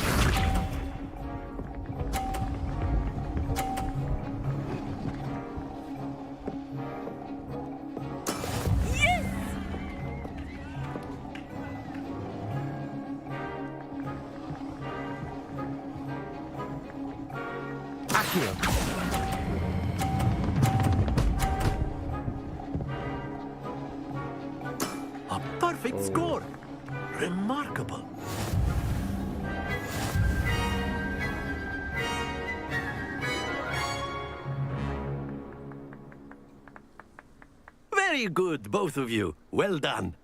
A perfect score. Remarkable. Very good, both of you. Well done.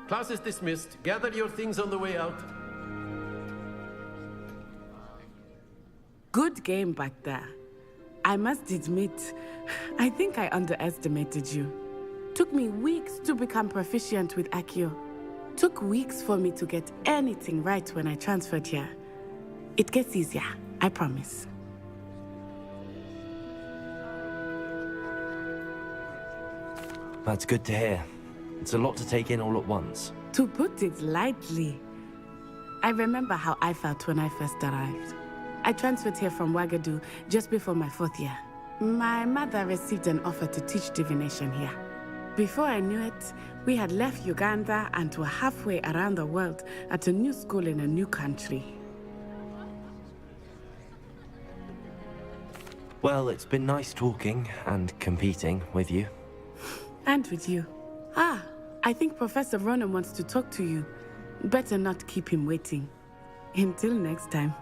Class is dismissed. Gather your things on the way out.
Good game back there. I must admit, I think I underestimated you. Took me weeks to become proficient with Accio. Took weeks for me to get anything right when I transferred here. It gets easier, I promise.
That's good to hear. It's a lot to take in all at once.
To put it lightly, I remember how I felt when I first arrived. I transferred here from Ouagadougou just before my 4th year. My mother received an offer to teach divination here. Before I knew it, we had left Uganda and were halfway around the world at a new school in a new country.
Well, it's been nice talking and competing with you.
And with you. Ah, I think Professor Ronan wants to talk to you. Better not keep him waiting. Until next time.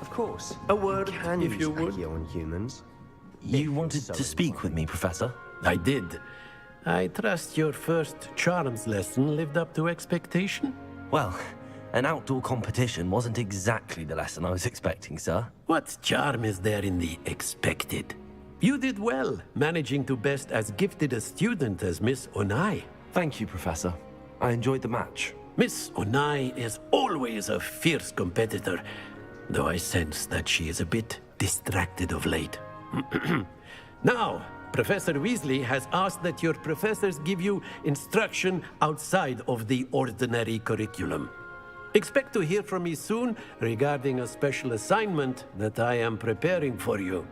Of course.
A word,
Can
if you would.
Accio on humans.
You wanted to speak with me, Professor?
I did. I trust your first charms lesson lived up to expectation?
Well, an outdoor competition wasn't exactly the lesson I was expecting, sir.
What charm is there in the expected? You did well, managing to best as gifted a student as Miss Onai.
Thank you, Professor. I enjoyed the match.
Miss Onai is always a fierce competitor, though I sense that she is a bit distracted of late. Now, Professor Weasley has asked that your professors give you instruction outside of the ordinary curriculum. Expect to hear from me soon regarding a special assignment that I am preparing for you.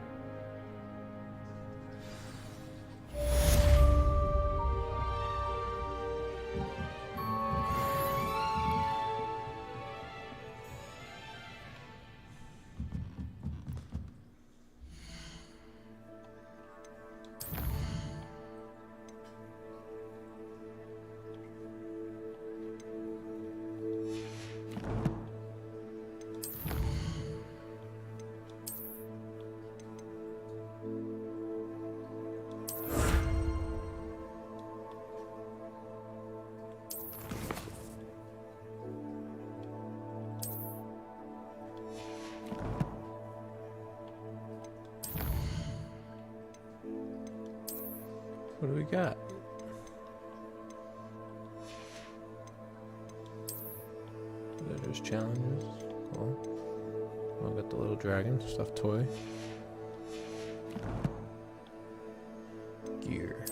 What do we got? there's challenges. Cool. I'll get the little dragon, stuffed toy. Gear.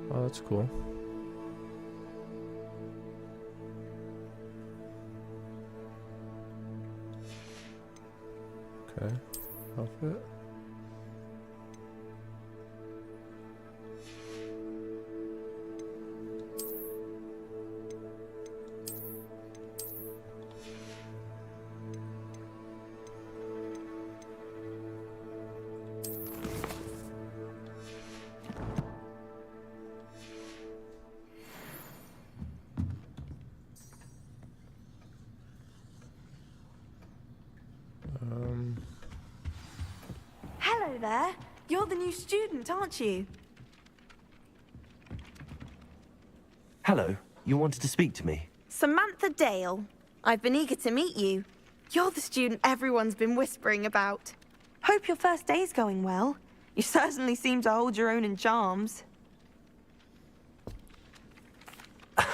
Oh, that's cool. Okay, outfit.
Hello there. You're the new student, aren't you?
Hello, you wanted to speak to me?
Samantha Dale. I've been eager to meet you. You're the student everyone's been whispering about. Hope your first day's going well. You certainly seem to hold your own in charms.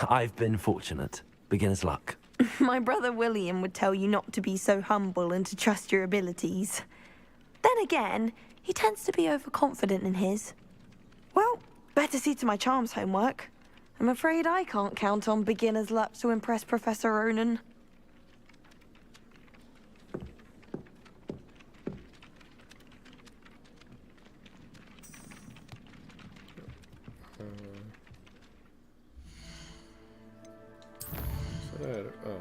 I've been fortunate. Beginner's luck.
My brother William would tell you not to be so humble and to trust your abilities. Then again, he tends to be overconfident in his. Well, better see to my charms homework. I'm afraid I can't count on beginner's luck to impress Professor Ronan.
Oh.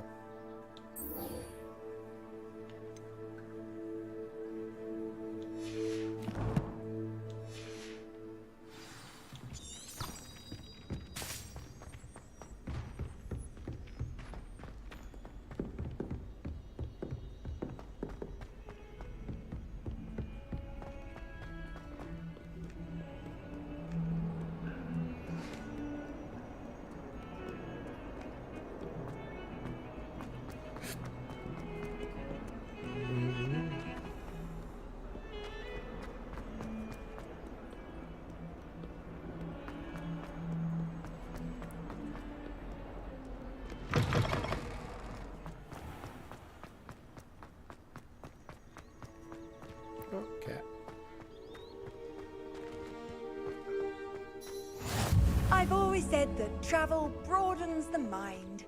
Okay.
I've always said that travel broadens the mind.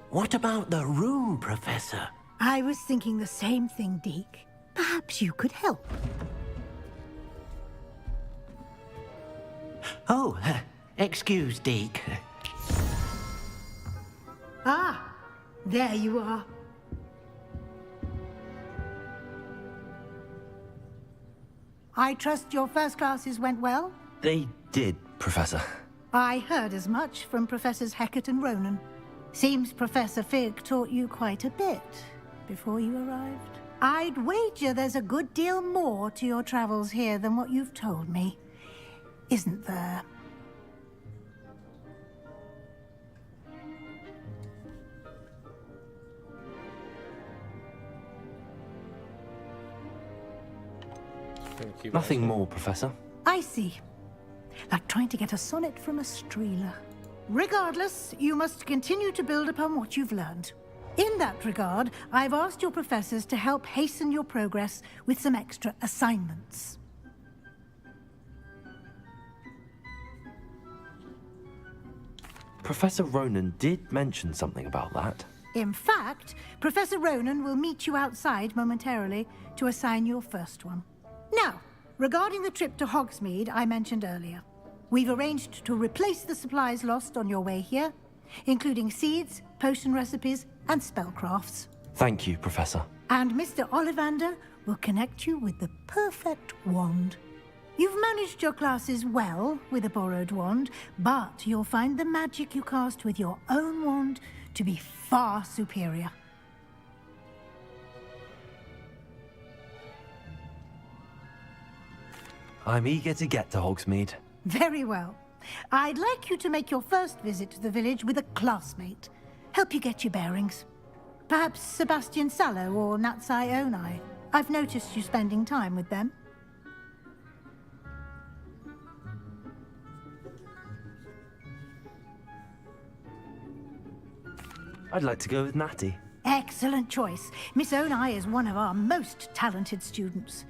What about the room, Professor?
I was thinking the same thing, Deke. Perhaps you could help.
Oh, excuse, Deke.
Ah, there you are. I trust your first classes went well?
They did, Professor.
I heard as much from Professors Hecat and Ronan. Seems Professor Fig taught you quite a bit before you arrived. I'd wager there's a good deal more to your travels here than what you've told me. Isn't there?
Nothing more, Professor.
I see. Like trying to get a sonnet from a streeler. Regardless, you must continue to build upon what you've learned. In that regard, I've asked your professors to help hasten your progress with some extra assignments.
Professor Ronan did mention something about that.
In fact, Professor Ronan will meet you outside momentarily to assign your first one. Now, regarding the trip to Hogsmeade I mentioned earlier, we've arranged to replace the supplies lost on your way here, including seeds, potion recipes, and spellcrafts.
Thank you, Professor.
And Mr. Ollivander will connect you with the perfect wand. You've managed your classes well with a borrowed wand, but you'll find the magic you cast with your own wand to be far superior.
I'm eager to get to Hogsmeade.
Very well. I'd like you to make your first visit to the village with a classmate. Help you get your bearings. Perhaps Sebastian Sallow or Natsai Onai. I've noticed you spending time with them.
I'd like to go with Natty.
Excellent choice. Miss Onai is one of our most talented students.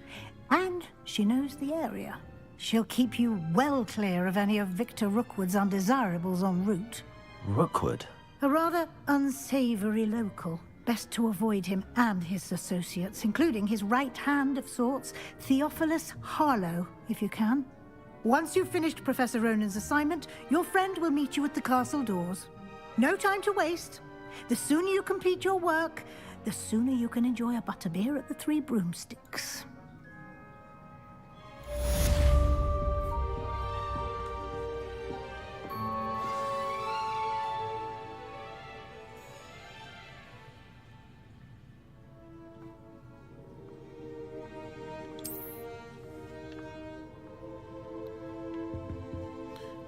And she knows the area. She'll keep you well clear of any of Victor Rookwood's undesirables en route.
Rookwood?
A rather unsavory local. Best to avoid him and his associates, including his right hand of sorts, Theophilus Harlow, if you can. Once you've finished Professor Ronan's assignment, your friend will meet you at the castle doors. No time to waste. The sooner you complete your work, the sooner you can enjoy a butterbeer at the Three Broomsticks.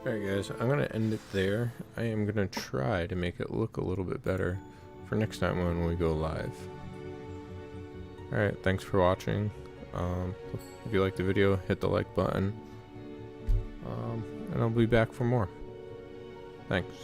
Alright guys, I'm going to end it there. I am going to try to make it look a little bit better for next time when we go live. Alright, thanks for watching. If you liked the video, hit the like button. And I'll be back for more. Thanks.